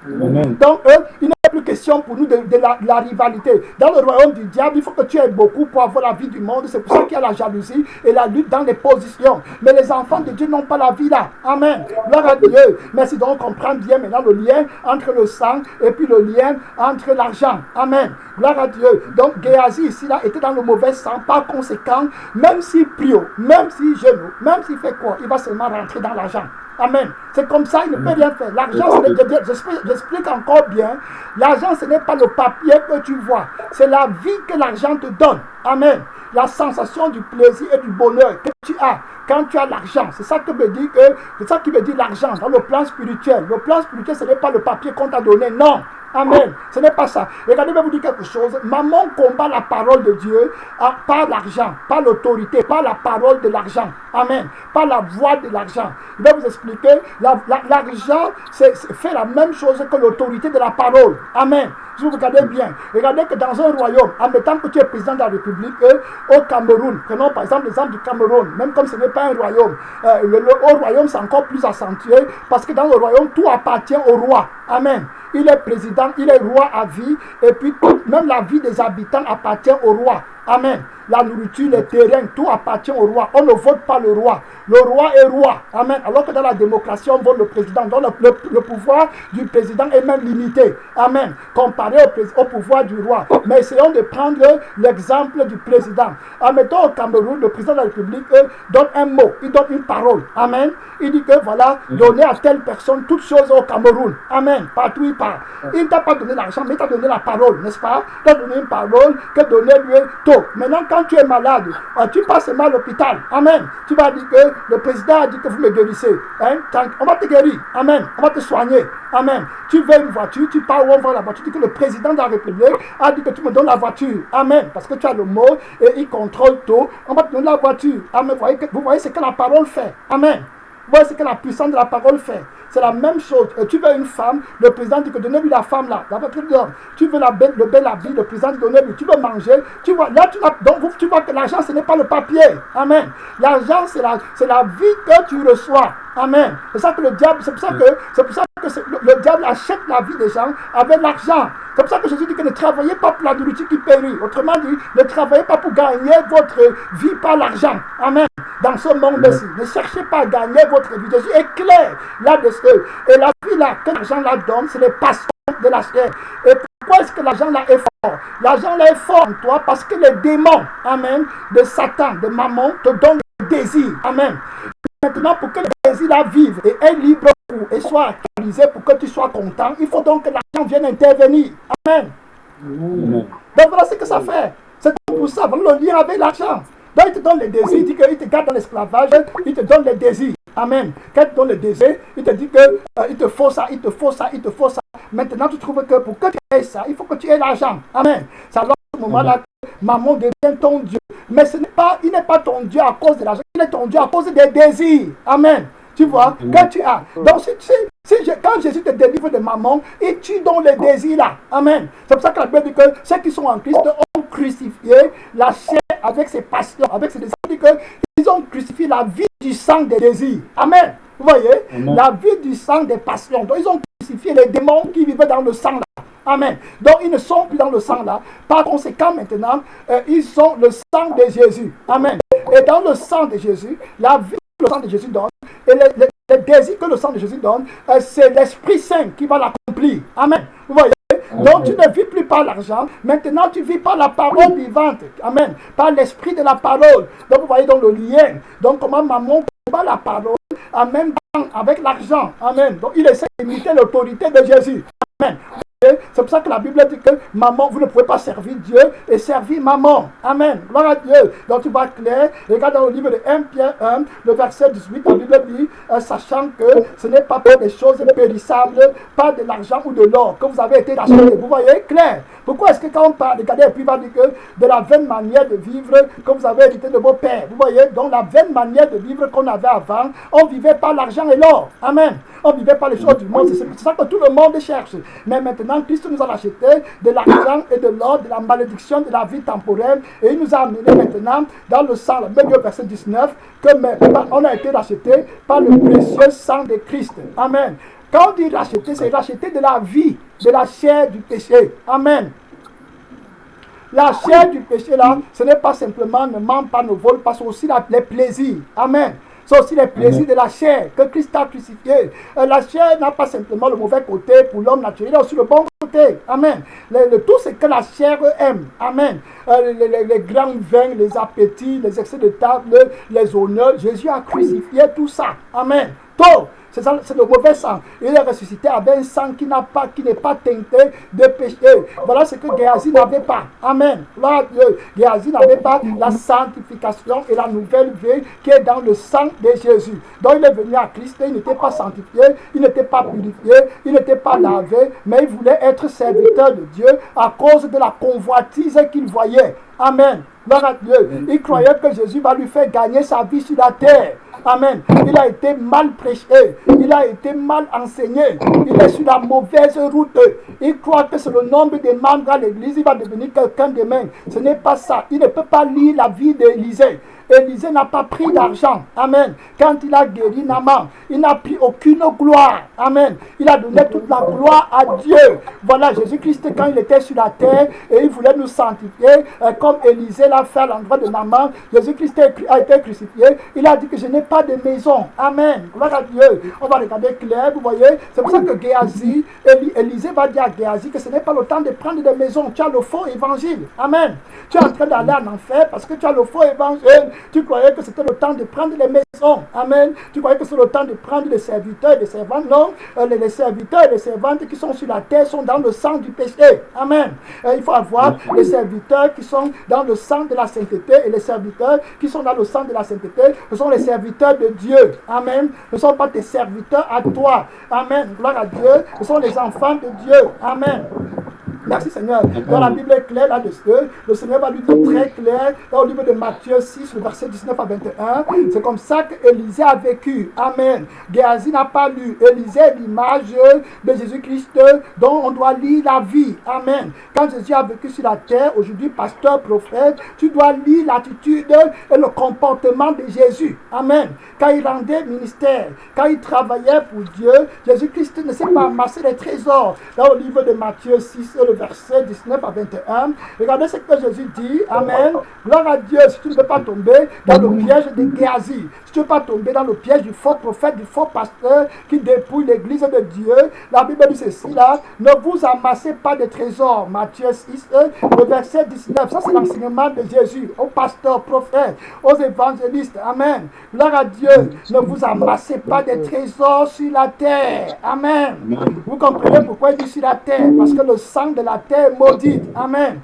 Amen. Donc, il n'est plus question pour nous de la rivalité. Dans le royaume du diable, il faut que tu aies beaucoup pour avoir la vie du monde. C'est pour ça qu'il y a la jalousie et la lutte dans les positions. Mais les enfants de Dieu n'ont pas la vie là. Amen. Gloire à Dieu. Merci. Donc, on comprend bien maintenant le lien entre le sang et puis le lien entre l'argent. Amen. Gloire à Dieu. Donc, Géasi ici là était dans le mauvais sang. Par conséquent, même s'il prie, même s'il genoux, même s'il fait quoi, il va seulement rentrer dans l'argent. Amen. C'est comme ça, il ne peut rien faire. L'argent, ce n'est, j'explique encore bien. L'argent, ce n'est pas le papier que tu vois. C'est la vie que l'argent te donne. Amen. La sensation du plaisir et du bonheur que tu as quand tu as l'argent. C'est ça qui veut dire l'argent dans le plan spirituel. Le plan spirituel, ce n'est pas le papier qu'on t'a donné. Non. Amen. Ce n'est pas ça. Regardez, je vais vous dire quelque chose. Maman combat la parole de Dieu par l'argent, par l'autorité, par la parole de l'argent. Amen. Par la voix de l'argent. Je vais vous expliquer. L'argent fait la même chose que l'autorité de la parole. Amen. Si vous regardez bien, regardez que dans un royaume, en mettant que tu es président de la République, au Cameroun, prenons par exemple l'exemple du Cameroun, même comme ce n'est pas un royaume, au royaume c'est encore plus accentué, parce que dans le royaume, tout appartient au roi. Amen. Il est président, il est roi à vie, et puis même la vie des habitants appartient au roi. Amen. La nourriture, les terrains, tout appartient au roi. On ne vote pas le roi. Le roi est roi. Amen. Alors que dans la démocratie, on vote le président. Donc le pouvoir du président est même limité. Amen. Comparé au pouvoir du roi. Mais essayons de prendre l'exemple du président. Admettons au Cameroun, le président de la République donne un mot. Il donne une parole. Amen. Il dit que voilà, donner à telle personne toutes choses au Cameroun. Amen. Partout il part. Il ne t'a pas donné l'argent, mais il t'a donné la parole, n'est-ce pas? Il t'a donné une parole que donner lui tôt. Maintenant, quand tu es malade, tu passes mal à l'hôpital. Amen. Tu vas dire que le président a dit que vous me guérissez. Hein? On va te guérir. Amen. On va te soigner. Amen. Tu veux une voiture, tu pars où on va la voiture. Tu dis que le président de la République a dit que tu me donnes la voiture. Amen. Parce que tu as le mot et il contrôle tout. On va te donner la voiture. Amen. Vous voyez ce que la parole fait. Amen. Voilà ce que la puissance de la parole fait. C'est la même chose. Tu veux une femme, le président dit que donnez-lui la femme là. Tu veux le bel habit, le président dit donnez-lui. Tu veux manger. Tu vois, là, tu vois que l'argent, ce n'est pas le papier. Amen. L'argent, c'est la vie que tu reçois. Amen. C'est ça que le diable, c'est pour ça que le diable achète la vie des gens avec l'argent. C'est pour ça que Jésus dit que ne travaillez pas pour la nourriture qui périt. Autrement dit, ne travaillez pas pour gagner votre vie par l'argent. Amen. Dans ce monde-ci, ne cherchez pas à gagner votre vie. Jésus est clair là-dessus. Et la vie là, que l'argent là donne, c'est les passions de la chair. Et pourquoi est-ce que l'argent là est fort? L'argent là est fort en toi parce que les démons, amen, de Satan, de Mammon, te donnent le désir. Amen. Maintenant, pour que le désir là vive et est libre et soit actualisé pour que tu sois content, il faut donc que l'argent vienne intervenir. Amen. Donc voilà ce que ça fait. C'est pour ça, vraiment le lien avec l'argent. Donc il te donne les désirs, il dit qu'il te garde dans l'esclavage, il te donne les désirs. Amen. Quand il te donne les désirs, il te dit que il te faut ça, il te faut ça, il te faut ça. Maintenant tu trouves que pour que tu aies ça, il faut que tu aies l'argent. Amen. C'est alors à ce moment-là que Mammon devient ton Dieu. Mais il n'est pas ton Dieu à cause de l'argent, il est ton Dieu à cause des désirs. Amen. Tu vois, quand tu as. Donc, quand Jésus te délivre de Mammon, il tue donc les désirs là. Amen. C'est pour ça que la Bible dit que ceux qui sont en Christ ont crucifié la chair avec ses passions, avec ses désirs. Il dit qu'ils ont crucifié la vie du sang des désirs. Amen. Vous voyez, la vie du sang des passions. Donc, ils ont crucifié les démons qui vivaient dans le sang là. Amen. Donc, ils ne sont plus dans le sang là. Par conséquent, maintenant, ils sont le sang de Jésus. Amen. Et dans le sang de Jésus, la vie que le sang de Jésus donne, et les désirs que le sang de Jésus donne, c'est l'Esprit Saint qui va l'accomplir. Amen. Vous voyez? Donc tu ne vis plus par l'argent, maintenant tu vis par la parole vivante. Amen. Par l'esprit de la parole. Donc vous voyez dans le lien. Donc comment Mammon combat la parole en même temps avec l'argent. Amen. Donc il essaie d'imiter l'autorité de Jésus. Amen. C'est pour ça que la Bible dit que Mammon, vous ne pouvez pas servir Dieu et servir Mammon. Amen. Gloire à Dieu. Donc tu vois clair. Regarde dans le livre de 1 Pierre 1, le verset 18, la Bible dit, sachant que ce n'est pas pour des choses périssables, pas de l'argent ou de l'or que vous avez été rachetés. Vous voyez clair. Pourquoi est-ce que quand on parle, regardez, et puis il va dire que de la vaine manière de vivre que vous avez hérité de vos pères. Vous voyez, donc la vaine manière de vivre qu'on avait avant, on vivait par l'argent et l'or. Amen. On vivait par les choses du monde. C'est ça que tout le monde cherche. Mais maintenant, Christ nous a racheté de l'argent et de l'or, de la malédiction de la vie temporelle. Et il nous a amené maintenant dans le sang, le même verset 19, que on a été racheté par le précieux sang de Christ. Amen. Quand on dit racheter, c'est racheter de la vie, de la chair du péché. Amen. La chair du péché là, ce n'est pas simplement ne ment pas, ne vole pas, c'est aussi les plaisirs. Amen. C'est aussi les plaisirs de la chair que Christ a crucifié. La chair n'a pas simplement le mauvais côté pour l'homme naturel, il a aussi le bon côté. Amen. Tout ce que la chair aime. Amen. Les grands vins, les appétits, les excès de table, les honneurs. Jésus a crucifié tout ça. Amen. Tout. C'est le mauvais sang. Il est ressuscité avec un sang qui n'est pas teinté de péché. Voilà ce que Géasi n'avait pas. Amen. Géasi n'avait pas la sanctification et la nouvelle vie qui est dans le sang de Jésus. Donc il est venu à Christ, il n'était pas sanctifié, il n'était pas purifié, il n'était pas lavé, mais il voulait être serviteur de Dieu à cause de la convoitise qu'il voyait. Amen. Gloire à Dieu. Il croyait que Jésus va lui faire gagner sa vie sur la terre. Amen. Il a été mal prêché. Il a été mal enseigné. Il est sur la mauvaise route. Il croit que c'est le nombre des membres à l'église. Il va devenir quelqu'un demain. Ce n'est pas ça. Il ne peut pas lire la vie d'Élisée. Élisée n'a pas pris d'argent. Amen. Quand il a guéri Naaman, il n'a pris aucune gloire. Amen. Il a donné toute la gloire à Dieu. Voilà, Jésus-Christ, quand il était sur la terre et il voulait nous sanctifier, comme Élisée l'a fait à l'endroit de Naaman, Jésus-Christ a été crucifié. Il a dit que je n'ai pas de maison. Amen. Gloire à Dieu. On va regarder clair, vous voyez. C'est pour ça que Géasi, Élisée va dire à Géasi que ce n'est pas le temps de prendre des maisons. Tu as le faux évangile. Amen. Tu es en train d'aller en enfer parce que tu as le faux évangile. Tu croyais que c'était le temps de prendre les maisons. Amen. Tu croyais que c'est le temps de prendre les serviteurs et les servantes. Non. Les serviteurs et les servantes qui sont sur la terre sont dans le sang du péché. Amen. Il faut avoir les serviteurs qui sont dans le sang de la sainteté et les serviteurs qui sont dans le sang de la sainteté. Ce sont les serviteurs de Dieu. Amen. Ce ne sont pas tes serviteurs à toi. Amen. Gloire à Dieu. Ce sont les enfants de Dieu. Amen. Merci Seigneur. Dans la Bible est claire là-dessus. Le Seigneur va lui dire très clair dans le livre de Matthieu 6, le verset 19 à 21. C'est comme ça qu'Élisée a vécu. Amen. Géasi n'a pas lu. Élisée est l'image de Jésus-Christ dont on doit lire la vie. Amen. Quand Jésus a vécu sur la terre, aujourd'hui, pasteur, prophète, tu dois lire l'attitude et le comportement de Jésus. Amen. Quand il rendait ministère, quand il travaillait pour Dieu, Jésus-Christ ne s'est pas amassé les trésors. Dans le livre de Matthieu 6, le verset 19 à 21, regardez ce que Jésus dit. Amen. Gloire à Dieu. Si tu ne veux pas tomber dans le piège de Géasi, si tu ne veux pas tomber dans le piège du faux prophète, du faux pasteur qui dépouille l'église de Dieu, la Bible dit ceci là, ne vous amassez pas de trésors. Matthieu 6, le verset 19, ça c'est l'enseignement de Jésus aux pasteurs, prophètes, aux évangélistes. Amen. Gloire à Dieu. Ne vous amassez pas de trésors sur la terre. Amen. Vous comprenez pourquoi il dit sur la terre? Parce que le sang de la terre est maudit. Amen.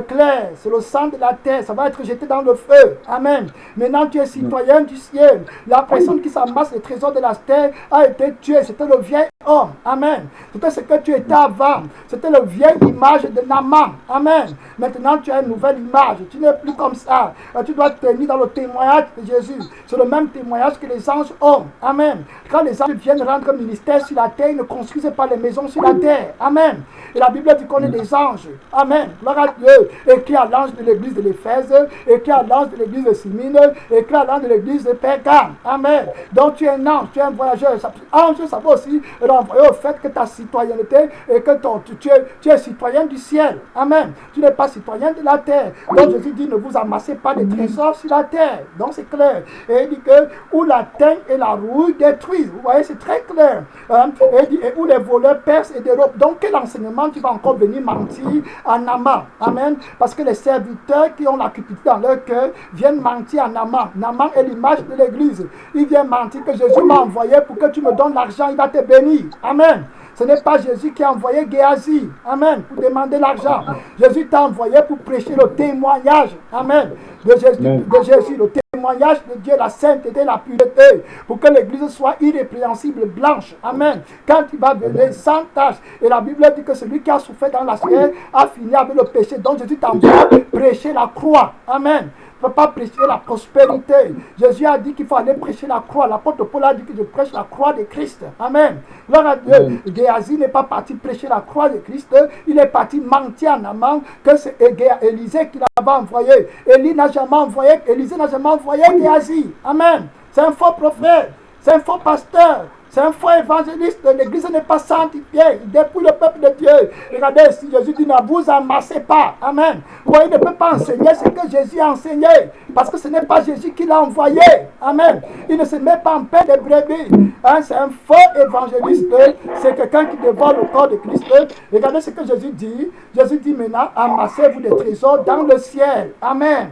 Clair, c'est le sang de la terre, ça va être jeté dans le feu. Amen. Maintenant tu es citoyen du ciel. La personne qui s'amasse les trésors de la terre a été tuée. C'était le vieil homme. Amen. C'était ce que tu étais avant. C'était la vieille image de Naaman. Amen. Maintenant tu as une nouvelle image. Tu n'es plus comme ça. Tu dois tenir dans le témoignage de Jésus. C'est le même témoignage que les anges ont. Amen. Quand les anges viennent rendre ministère sur la terre, ils ne construisent pas les maisons sur la terre. Amen. Et la Bible dit qu'on est des anges. Amen. Gloire à Dieu. Écrit à l'ange de l'église de l'Éphèse, écrit à l'ange de l'église de Simine, écrit à l'ange de l'église de Pergame. Amen. Donc tu es un ange, tu es un voyageur. Ange, ça va aussi renvoyer au fait que ta citoyenneté et que tu es citoyen du ciel. Amen. Tu n'es pas citoyen de la terre. Donc Jésus dit, ne vous amassez pas de trésors sur la terre. Donc c'est clair. Et il dit que où la teigne et la rouille détruisent. Vous voyez, c'est très clair. Et il dit, et où les voleurs percent et dérobent. Donc quel enseignement tu vas encore venir mentir à Naaman? Amen. Parce que les serviteurs qui ont la cupidité dans leur cœur viennent mentir à Naaman. Naaman est l'image de l'église. Il vient mentir que Jésus m'a envoyé pour que tu me donnes l'argent, il va te bénir. Amen. Ce n'est pas Jésus qui a envoyé Géasi. Amen. Pour demander l'argent. Jésus t'a envoyé pour prêcher le témoignage. Amen. De Jésus, le témoignage de Dieu, la sainteté, la pureté, pour que l'église soit irrépréhensible, blanche. Amen. Quand il va venir sans tâche. Et la Bible dit que celui qui a souffert dans la chair a fini avec le péché. Donc Jésus t'envoie prêcher la croix. Amen. Tu ne peux pas prêcher la prospérité. Jésus a dit qu'il faut aller prêcher la croix. L'apôtre Paul a dit que je prêche la croix de Christ. Amen. Gloire à Dieu. Géasi n'est pas parti prêcher la croix de Christ. Il est parti mentir en amont que c'est Élisée qui l'avait envoyé. Élisée n'a jamais envoyé Géasi. Amen. C'est un faux prophète. C'est un faux pasteur. C'est un faux évangéliste. L'église n'est pas sanctifiée. Il dépouille le peuple de Dieu. Regardez ici, Jésus dit, ne vous amassez pas. Amen. Vous voyez, il ne peut pas enseigner ce que Jésus a enseigné. Parce que ce n'est pas Jésus qui l'a envoyé. Amen. Il ne se met pas en paix des brebis. C'est un faux évangéliste. C'est quelqu'un qui dévore le corps de Christ. Regardez ce que Jésus dit. Jésus dit maintenant, amassez-vous des trésors dans le ciel. Amen.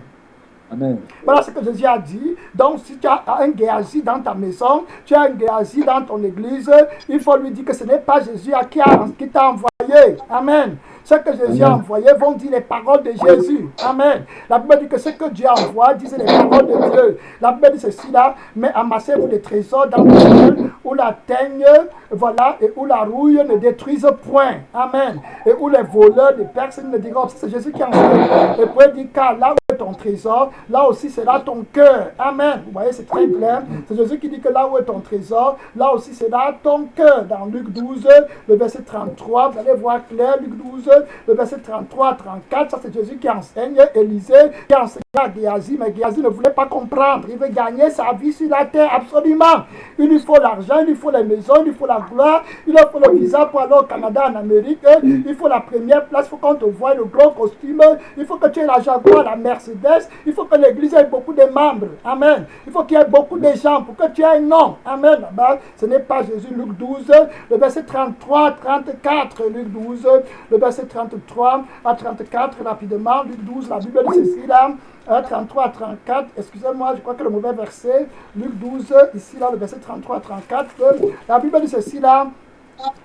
Amen. Voilà ce que Jésus a dit. Donc, si tu as un Géasi dans ta maison, tu as un Géasi dans ton église, il faut lui dire que ce n'est pas Jésus qui t'a envoyé. Amen. Ce que Jésus a envoyé vont dire les paroles de Jésus. Amen. La Bible dit que ce que Dieu envoie disent les paroles de Dieu. La Bible dit ceci là, mais amassez-vous des trésors dans le ciel où la teigne, voilà, et où la rouille ne détruise point. Amen. Et où les voleurs de personnes ne diront, c'est Jésus qui enseigne. Et pour dire, car là où est ton trésor, là aussi sera ton cœur. Amen. Vous voyez, c'est très clair. C'est Jésus qui dit que là où est ton trésor, là aussi sera ton cœur. Dans Luc 12, le verset 33, vous allez voir clair, Luc 12, le verset 33 à 34, ça c'est Jésus qui enseigne. Élisée qui enseigne à Géasi, mais Géasi ne voulait pas comprendre. Il veut gagner sa vie sur la terre, absolument. Il lui faut l'argent, il lui faut les maisons, il lui faut la gloire, il lui faut le visa pour aller au Canada, en Amérique, il faut la première place, il faut qu'on te voie le gros costume, il faut que tu aies la Jaguar, la Mercedes, il faut que l'église ait beaucoup de membres. Amen. Il faut qu'il y ait beaucoup de gens pour que tu aies un nom. Amen. Là-bas, ce n'est pas Jésus. Luc 12, le verset 33 à 34. Luc 12, le verset 33 à 34, rapidement. Luc 12, la Bible dit ceci là. 33 à 34, excusez-moi, je crois que le mauvais verset. Luc 12, ici là, le verset 33 à 34. La Bible dit ceci là.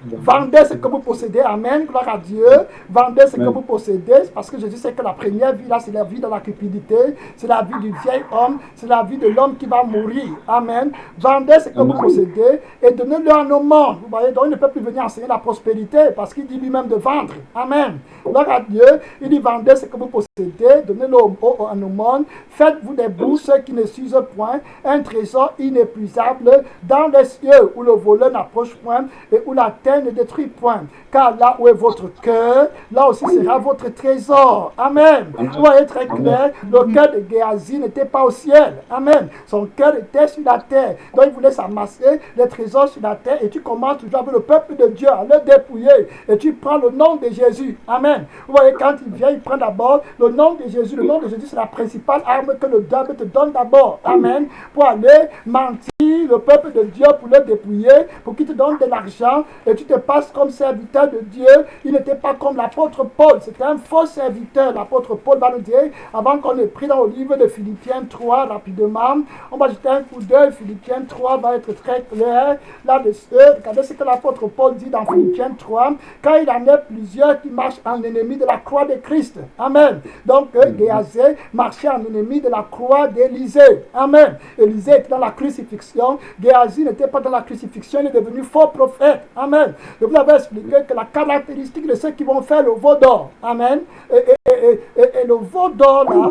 Vendez ce que vous possédez, amen, gloire à Dieu. Vendez ce que vous possédez, parce que Jésus sait que la première vie, là, c'est la vie de la cupidité, c'est la vie du vieil homme, c'est la vie de l'homme qui va mourir, amen. Vendez ce que vous possédez et donnez-le en aumône. Vous voyez, donc il ne peut plus venir enseigner la prospérité, parce qu'il dit lui-même de vendre, amen. Gloire à Dieu, il dit vendez ce que vous possédez, donnez-le en aumône, faites-vous des bourses qui ne s'usent point, un trésor inépuisable dans les cieux, où le voleur n'approche point et où la terre ne détruit point. Car là où est votre cœur, là aussi sera votre trésor. Amen. Vous voyez très clair, le cœur de Géasi n'était pas au ciel. Amen. Son cœur était sur la terre. Donc il voulait s'amasser les trésors sur la terre et tu commences toujours avec le peuple de Dieu à le dépouiller et tu prends le nom de Jésus. Amen. Vous voyez, quand il vient, il prend d'abord le nom de Jésus. Le nom de Jésus, c'est la principale arme que le diable te donne d'abord. Amen. Pour aller mentir le peuple de Dieu, pour le dépouiller, pour qu'il te donne de l'argent et tu te passes comme serviteur de Dieu. Il n'était pas comme l'apôtre Paul, c'était un faux serviteur. L'apôtre Paul va nous dire, avant qu'on ait pris dans le livre de Philippiens 3 rapidement, on va jeter un coup d'œil. Philippiens 3 va être très clair là-dessus. Regardez ce que l'apôtre Paul dit dans Philippiens 3, quand il en est plusieurs qui marchent en ennemi de la croix de Christ. Amen. Donc Géasi marchait en ennemi de la croix d'Élisée. Amen. Élisée était dans la crucifixion. Géasi n'était pas dans la crucifixion, il est devenu faux prophète. Amen. Je vous avais expliqué que la caractéristique de ceux qui vont faire le veau d'or, amen, et le veau d'or là,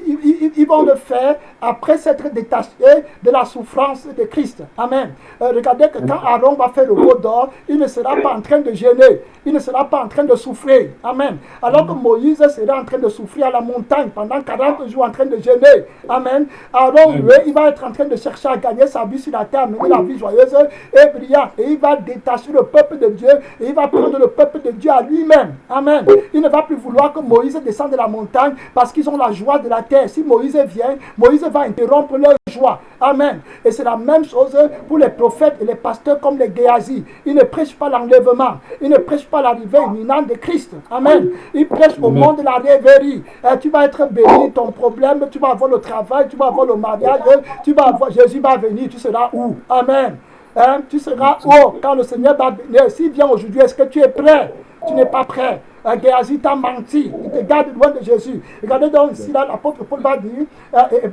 ils vont le faire après s'être détachés de la souffrance de Christ. Amen. Regardez que quand Aaron va faire le veau d'or, il ne sera pas en train de gêner, il ne sera pas en train de souffrir. Amen. Alors que Moïse sera en train de souffrir à la montagne pendant 40 jours en train de gêner. Amen. Aaron, lui, il va être en train de chercher à gagner sa vie sur la terre, mener la vie joyeuse et brillante. Et il va détacher le peuple de Dieu et il va prendre le peuple de Dieu à lui-même. Amen. Il ne va plus vouloir que Moïse descende de la montagne parce qu'ils ont la joie de la terre. Si Moïse vient, Moïse va interrompre leur joie. Amen. Et c'est la même chose pour les prophètes et les pasteurs comme les Géasi. Ils ne prêchent pas l'enlèvement. Ils ne prêchent pas l'arrivée imminente de Christ. Amen. Ils prêchent au monde de la rêverie. Tu vas être béni, ton problème, tu vas avoir le travail, tu vas avoir le mariage, tu vas avoir, Jésus va venir, tu seras où? Amen. Tu seras où quand le Seigneur va venir? S'il vient aujourd'hui, est-ce que tu es prêt? Tu n'es pas prêt. Géasi t'a menti, il te garde loin de Jésus. Regardez donc ici, là, l'apôtre Paul va dire,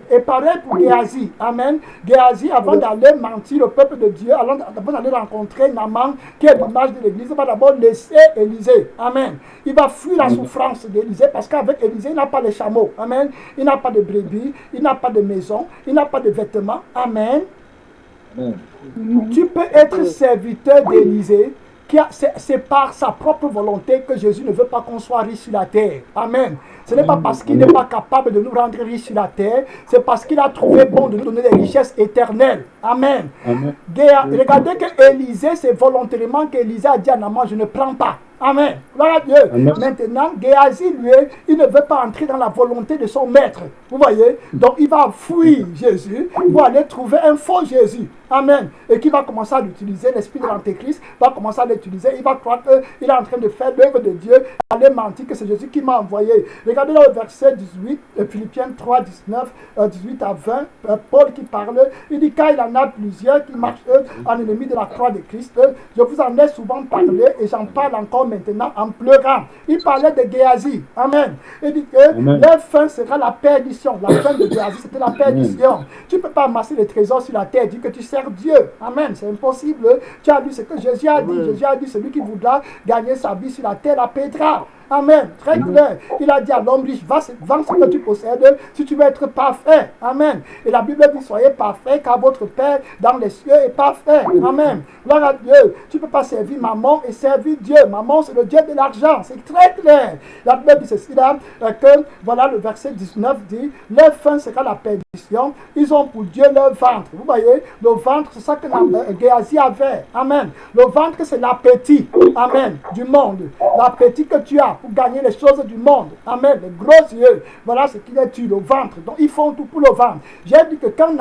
et pareil pour Géasi, amen. Géasi, avant d'aller mentir le peuple de Dieu, avant d'aller rencontrer Naaman, qui est l'image de l'église, va d'abord laisser Élisée, amen. Il va fuir la souffrance d'Élisée, parce qu'avec Élisée, il n'a pas les chameaux, amen. Il n'a pas de brebis, il n'a pas de maison, il n'a pas de vêtements, amen. Tu peux être serviteur d'Élisée. C'est par sa propre volonté que Jésus ne veut pas qu'on soit riche sur la terre. Amen. Ce n'est pas parce qu'il n'est pas capable de nous rendre riches sur la terre, c'est parce qu'il a trouvé bon de nous donner des richesses éternelles. Amen. Regardez que Élisée, c'est volontairement qu'Élisée a dit à Naaman, je ne prends pas. Amen. Gloire à Dieu. Amen. Maintenant, Géasi, lui, il ne veut pas entrer dans la volonté de son maître. Vous voyez? Donc, il va fuir Jésus pour aller trouver un faux Jésus. Amen. Et qui va commencer à l'utiliser. L'esprit de l'Antéchrist va commencer à l'utiliser. Il va croire qu'il est en train de faire l'œuvre de Dieu, aller mentir que c'est Jésus qui m'a envoyé. Regardez dans le verset 18, Philippiens 3, 19, 18 à 20, Paul qui parle. Il dit, car il en a plusieurs qui marchent en ennemi de la croix de Christ. Je vous en ai souvent parlé et j'en parle encore maintenant en pleurant. Il parlait de Géasi. Amen. Il dit que leur fin sera la perdition. La fin de Géasi, c'était la perdition. Tu ne peux pas amasser les trésors sur la terre et dire que tu sers Dieu. Amen. C'est impossible. Tu as lu ce que Jésus a dit. Jésus a dit, celui qui voudra gagner sa vie sur la terre la paiera. Amen. Très clair. Il a dit à l'homme riche, va vendre ce que tu possèdes si tu veux être parfait. Amen. Et la Bible dit, soyez parfait car votre Père dans les cieux est parfait. Amen. Gloire à Dieu. Tu ne peux pas servir maman et servir Dieu. Maman, c'est le Dieu de l'argent. C'est très clair. La Bible dit ceci là, que voilà le verset 19 dit, leur fin sera la perdition. Ils ont pour Dieu leur ventre. Vous voyez, le ventre, c'est ça que Géasi avait. Amen. Le ventre, c'est l'appétit. Amen. Du monde. L'appétit que tu as pour gagner les choses du monde. Amen. Les gros yeux. Voilà ce qu'il est tu, le ventre. Donc ils font tout pour le ventre. J'ai dit que quand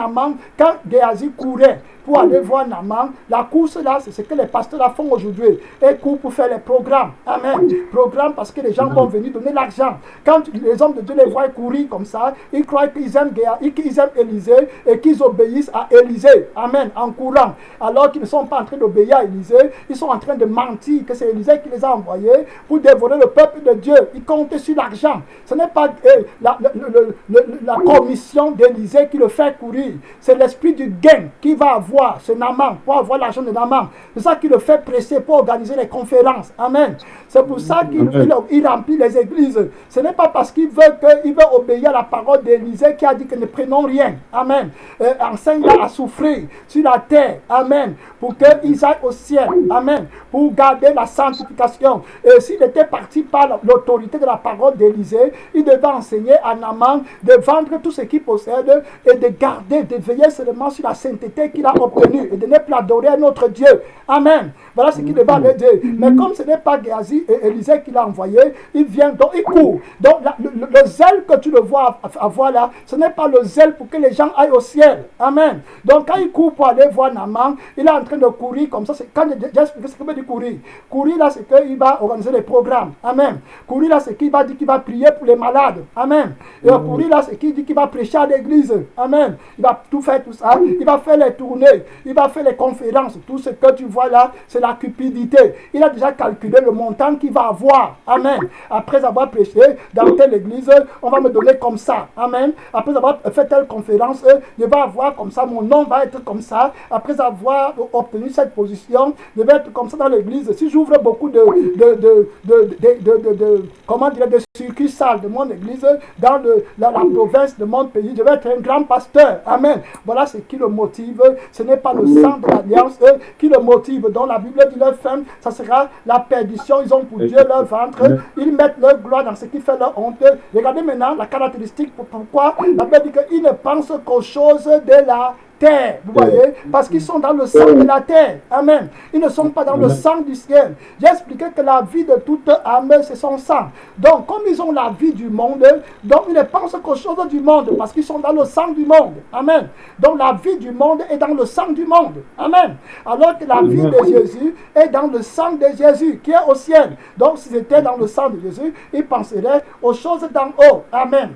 Géasi courait, pour aller voir Naaman. La course là, c'est ce que les pasteurs là font aujourd'hui. Ils courent pour faire les programmes. Amen. Programmes parce que les gens vont venir donner l'argent. Quand les hommes de Dieu les voient courir comme ça, ils croient qu'ils aiment Élisée et qu'ils obéissent à Élisée. Amen. En courant. Alors qu'ils ne sont pas en train d'obéir à Élisée, ils sont en train de mentir que c'est Élisée qui les a envoyés pour dévorer le peuple de Dieu. Ils comptent sur l'argent. Ce n'est pas la commission d'Élisée qui le fait courir. C'est l'esprit du gain qui va avoir ce Naaman, pour avoir l'argent de Naaman. C'est ça qui le fait presser pour organiser les conférences. Amen. C'est pour ça qu'il remplit les églises. Ce n'est pas parce qu'il veut obéir à la parole d'Élisée qui a dit que ne prenons rien. Amen. Enseigne à souffrir sur la terre. Amen. Pour qu'ils aillent au ciel. Amen. Pour garder la sanctification. Et s'il était parti par l'autorité de la parole d'Élisée, il devait enseigner à Naaman de vendre tout ce qu'il possède et de garder, de veiller seulement sur la sainteté qu'il a obtenue et de ne plus adorer un autre Dieu. Amen. Voilà ce qu'il devait aller dire. Mais comme ce n'est pas Géasi et Élisée qui l'a envoyé, il vient, donc il court. Donc le zèle que tu le vois avoir là, ce n'est pas le zèle pour que les gens aillent au ciel. Amen. Donc quand il court pour aller voir Naaman, il est en train de courir comme ça. Quand j'ai expliqué ce que veut dire courir. Courir là, c'est qu'il va organiser les programmes. Amen. Courir là, c'est qu'il va dire qu'il va prier pour les malades. Amen. Et courir là, c'est qu'il dit qu'il va prêcher à l'église. Amen. Il va tout faire, tout ça. Il va faire les tournées. Il va faire les conférences. Tout ce que tu vois là, c'est la cupidité. Il a déjà calculé le montant qu'il va avoir. Amen. Après avoir prêché dans telle église, on va me donner comme ça. Amen. Après avoir fait telle conférence, je vais avoir comme ça, mon nom va être comme ça. Après avoir obtenu cette position, je vais être comme ça dans l'église. Si j'ouvre beaucoup de succursales de mon église dans la province de mon pays, je vais être un grand pasteur. Amen. Voilà ce qui le motive. Ce n'est pas le sang de l'alliance qui le motive. Dans la Bible dit leur fin, ça sera la perdition. Ils ont pour Dieu leur ventre. Ils mettent leur gloire dans ce qui fait leur honte. Regardez maintenant la caractéristique pourquoi la Bible dit qu'ils ne pensent qu'aux choses de la terre, vous voyez, parce qu'ils sont dans le sang de la terre. Amen. Ils ne sont pas dans le sang du ciel. J'ai expliqué que la vie de toute âme, c'est son sang. Donc, comme ils ont la vie du monde, donc ils ne pensent qu'aux choses du monde, parce qu'ils sont dans le sang du monde. Amen. Donc, la vie du monde est dans le sang du monde. Amen. Alors que la vie de Jésus est dans le sang de Jésus, qui est au ciel. Donc, si c'était dans le sang de Jésus, ils penseraient aux choses d'en haut. Amen.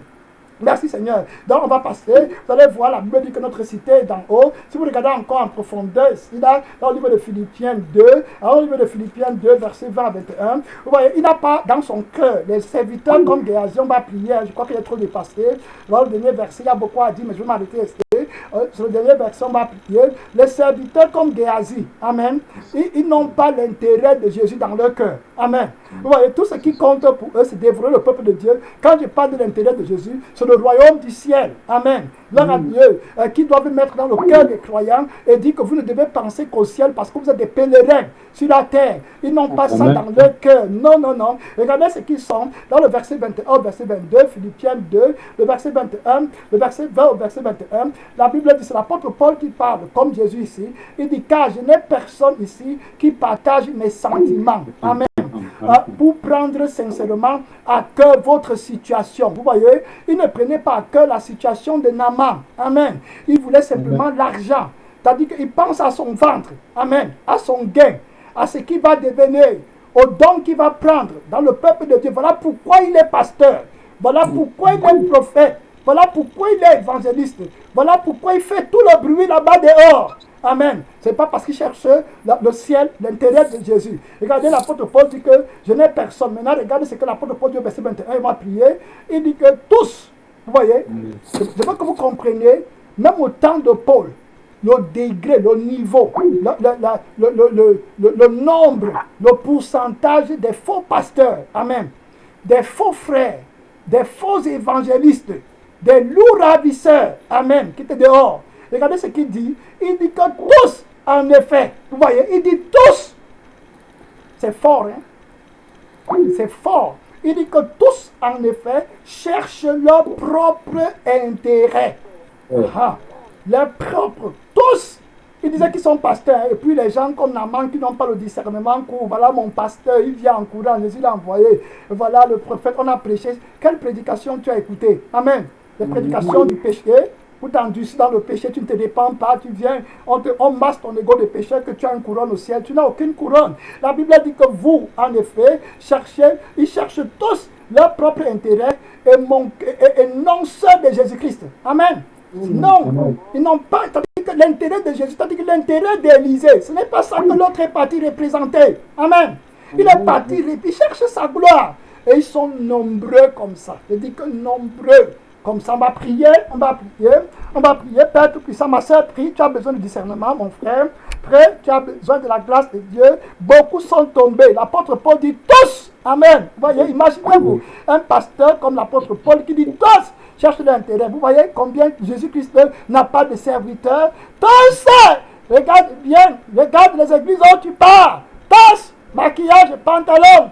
Merci Seigneur. Donc on va passer, vous allez voir, la Bible dit que notre cité est d'en haut. Si vous regardez encore en profondeur, ici là, au niveau de Philippiens 2, au niveau de Philippiens 2, verset 20 à 21, vous voyez, il n'a pas dans son cœur les serviteurs comme Géasi, on va prier, je crois qu'il est trop dépassé. Dans le dernier verset, il y a beaucoup à dire, mais je vais m'arrêter ici. Sur le dernier verset, on va prier. Les serviteurs comme Géasi, Amen, ils n'ont pas l'intérêt de Jésus dans leur cœur. Amen. Vous voyez, tout ce qui compte pour eux, c'est dévorer le peuple de Dieu. Quand je parle de l'intérêt de Jésus, c'est le royaume du ciel. Amen. Gloire à Dieu, qui doivent mettre dans le cœur des croyants et dire que vous ne devez penser qu'au ciel parce que vous êtes des pèlerins sur la terre. Ils n'ont pas ça dans leur cœur. Non, non, non. Regardez ce qu'ils sont dans le verset 21 au verset 22, Philippiens 2, le verset 21, le verset 20 au verset 21. La Bible dit, c'est l'apôtre Paul qui parle, comme Jésus ici. Il dit, car je n'ai personne ici qui partage mes sentiments. Amen. Pour prendre sincèrement à cœur votre situation. Vous voyez, il ne prenait pas à cœur la situation de Naaman. Amen. Il voulait simplement l'argent. C'est-à-dire qu'il pense à son ventre. Amen. À son gain. À ce qu'il va devenir. Au don qu'il va prendre dans le peuple de Dieu. Voilà pourquoi il est pasteur. Voilà pourquoi il est prophète. Voilà pourquoi il est évangéliste. Voilà pourquoi il fait tout le bruit là-bas dehors. Amen. Ce n'est pas parce qu'il cherche le ciel, l'intérêt de Jésus. Regardez, l'apôtre Paul dit que je n'ai personne. Maintenant, regardez ce que l'apôtre Paul dit au verset 21, il va prier. Il dit que tous, vous voyez, je veux que vous compreniez, même au temps de Paul, le degré, le niveau, le nombre, le pourcentage des faux pasteurs, amen, des faux frères, des faux évangélistes, des loups ravisseurs, amen, qui étaient dehors. Regardez ce qu'il dit. Il dit que tous, en effet, vous voyez, il dit tous. C'est fort, hein? C'est fort. Il dit que tous, en effet, cherchent leur propre intérêt. Leur propre. Tous. Il disait qu'ils sont pasteurs. Et puis les gens comme Naaman qui n'ont pas le discernement, voilà mon pasteur, il vient en courant, Jésus l'a envoyé. Voilà le prophète, on a prêché. Quelle prédication tu as écoutée? Amen. Les prédications du péché. pour t'endurcir dans le péché, tu ne te dépends pas, tu viens, on masse ton ego de péché, que tu as une couronne au ciel, tu n'as aucune couronne. La Bible dit que vous, en effet, ils cherchent tous leur propre intérêt et non ceux de Jésus-Christ. Amen. Non, ils n'ont pas, c'est-à-dire que l'intérêt de Jésus, c'est-à-dire que l'intérêt d'Élisée, ce n'est pas ça que l'autre est parti représenter. Amen. Il est parti, il cherche sa gloire. Et ils sont nombreux comme ça. Je dis que nombreux. Comme ça, on va prier. Père Tout-Puissant, ma soeur, prie. Tu as besoin de discernement, mon frère. Prie, tu as besoin de la grâce de Dieu. Beaucoup sont tombés. L'apôtre Paul dit tous. Amen. Vous voyez, imaginez-vous un pasteur comme l'apôtre Paul qui dit tous cherchent l'intérêt. Vous voyez combien Jésus-Christ n'a pas de serviteurs. Tous, regarde bien, regarde les églises où tu pars. Tous, maquillage, pantalon.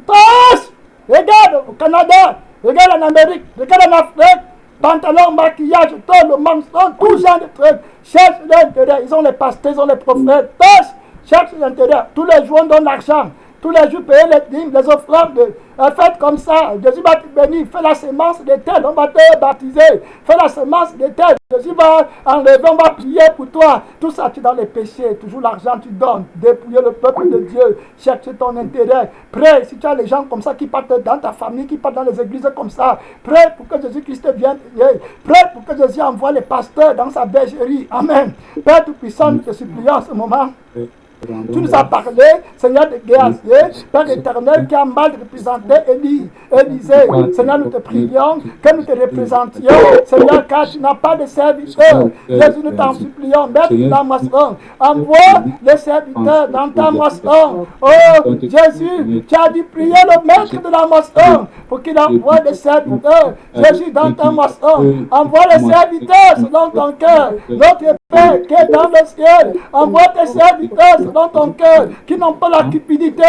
Tous, regarde au Canada, regarde en Amérique, regarde en Afrique, pantalon, maquillage, tout le mensonge, tout genre de trucs. Cherche l'intérêt. Ils ont les pasteurs, ils ont les prophètes. Tous cherchent l'intérêt. Tous les jours, on donne l'argent. Tous les jours, payer les dîmes, les offrandes. Faites comme ça. Jésus va te bénir. Fais la semence de tel. On va te baptiser. Fais la semence de tel. Jésus va enlever. On va prier pour toi. Tout ça, tu es dans les péchés. Toujours l'argent, tu donnes. Dépouiller le peuple de Dieu. Chercher ton intérêt. Prie. Si tu as les gens comme ça qui partent dans ta famille, qui partent dans les églises comme ça. Prie pour que Jésus-Christ vienne. Prie pour que Jésus envoie les pasteurs dans sa bergerie. Amen. Père Tout-Puissant, nous te supplions en ce moment. Tu nous as parlé, Seigneur de Géasier, Père éternel, qui a mal représenté Élisée. Seigneur, nous te prions que nous te représentions. Seigneur, car tu n'as pas de serviteurs. Jésus, nous t'en supplions, maître de la moisson. Envoie les serviteurs dans ta moisson. Oh, Jésus, tu as dit prier le maître de la moisson pour qu'il envoie des serviteurs. Jésus, dans ta moisson, envoie les serviteurs selon ton cœur. Notre Père qui est dans le ciel, envoie tes serviteurs selon ton cœur, qui n'ont pas la cupidité,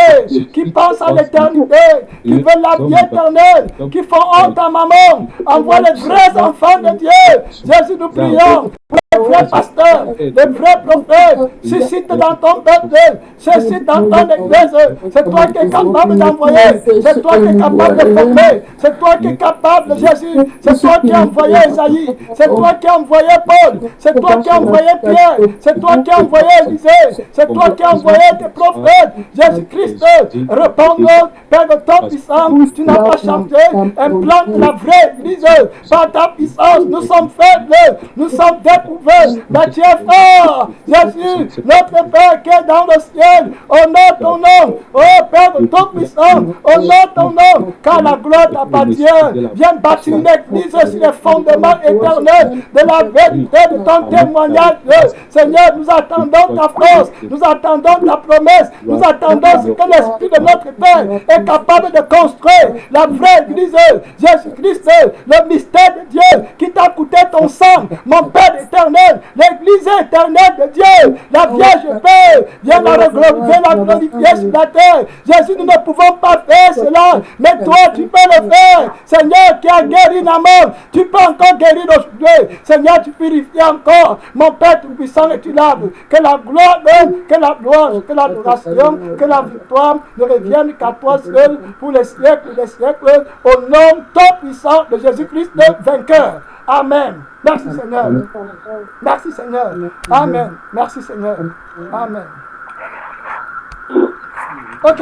qui pensent à l'éternité, qui veulent la vie éternelle, qui font honte à maman. Envoie les vrais enfants de Dieu. Jésus, nous prions. Les vrais pasteurs, les vrais prophètes, suscite dans ton peuple, suscite dans ton église. C'est toi qui es capable d'envoyer, c'est toi qui es capable de former, c'est toi qui es capable, Jésus, c'est toi qui as envoyé Isaïe, c'est toi qui as envoyé Paul, c'est toi qui as envoyé Pierre, c'est toi qui as envoyé Élisée, c'est toi qui as envoyé tes prophètes. Jésus-Christ, réponds-nous, Père de ton puissant, tu n'as pas changé, implante la vraie église par ta puissance. Nous sommes faibles, nous sommes découverts. Mais tu es fort, Jésus, notre Père qui est dans le ciel, honore ton nom, oh Père de tout puissant, honore ton nom, car la gloire t'appartient. Viens bâtir une église sur les fondements éternels de la vérité de ton témoignage. Seigneur, nous attendons ta force, nous attendons ta promesse, nous attendons ce que l'Esprit de notre Père est capable de construire, la vraie église, Jésus-Christ, le mystère de Dieu qui t'a coûté ton sang, mon Père éternel. L'église éternelle de Dieu, la Vierge Père, viens la glorifier sur la terre. Jésus, nous ne pouvons pas faire cela, mais toi, tu peux le faire. Seigneur, qui a guéri la mort, tu peux encore guérir aujourd'hui. Seigneur, tu purifies encore. Mon Père tout-puissant et tu laves. Que la gloire, que la gloire, que l'adoration, que la victoire ne revienne qu'à toi seul pour les siècles des siècles, au nom tout puissant de Jésus-Christ, le vainqueur. Amen. Merci Seigneur. Merci Seigneur. Amen. Merci Seigneur. Amen. Ok.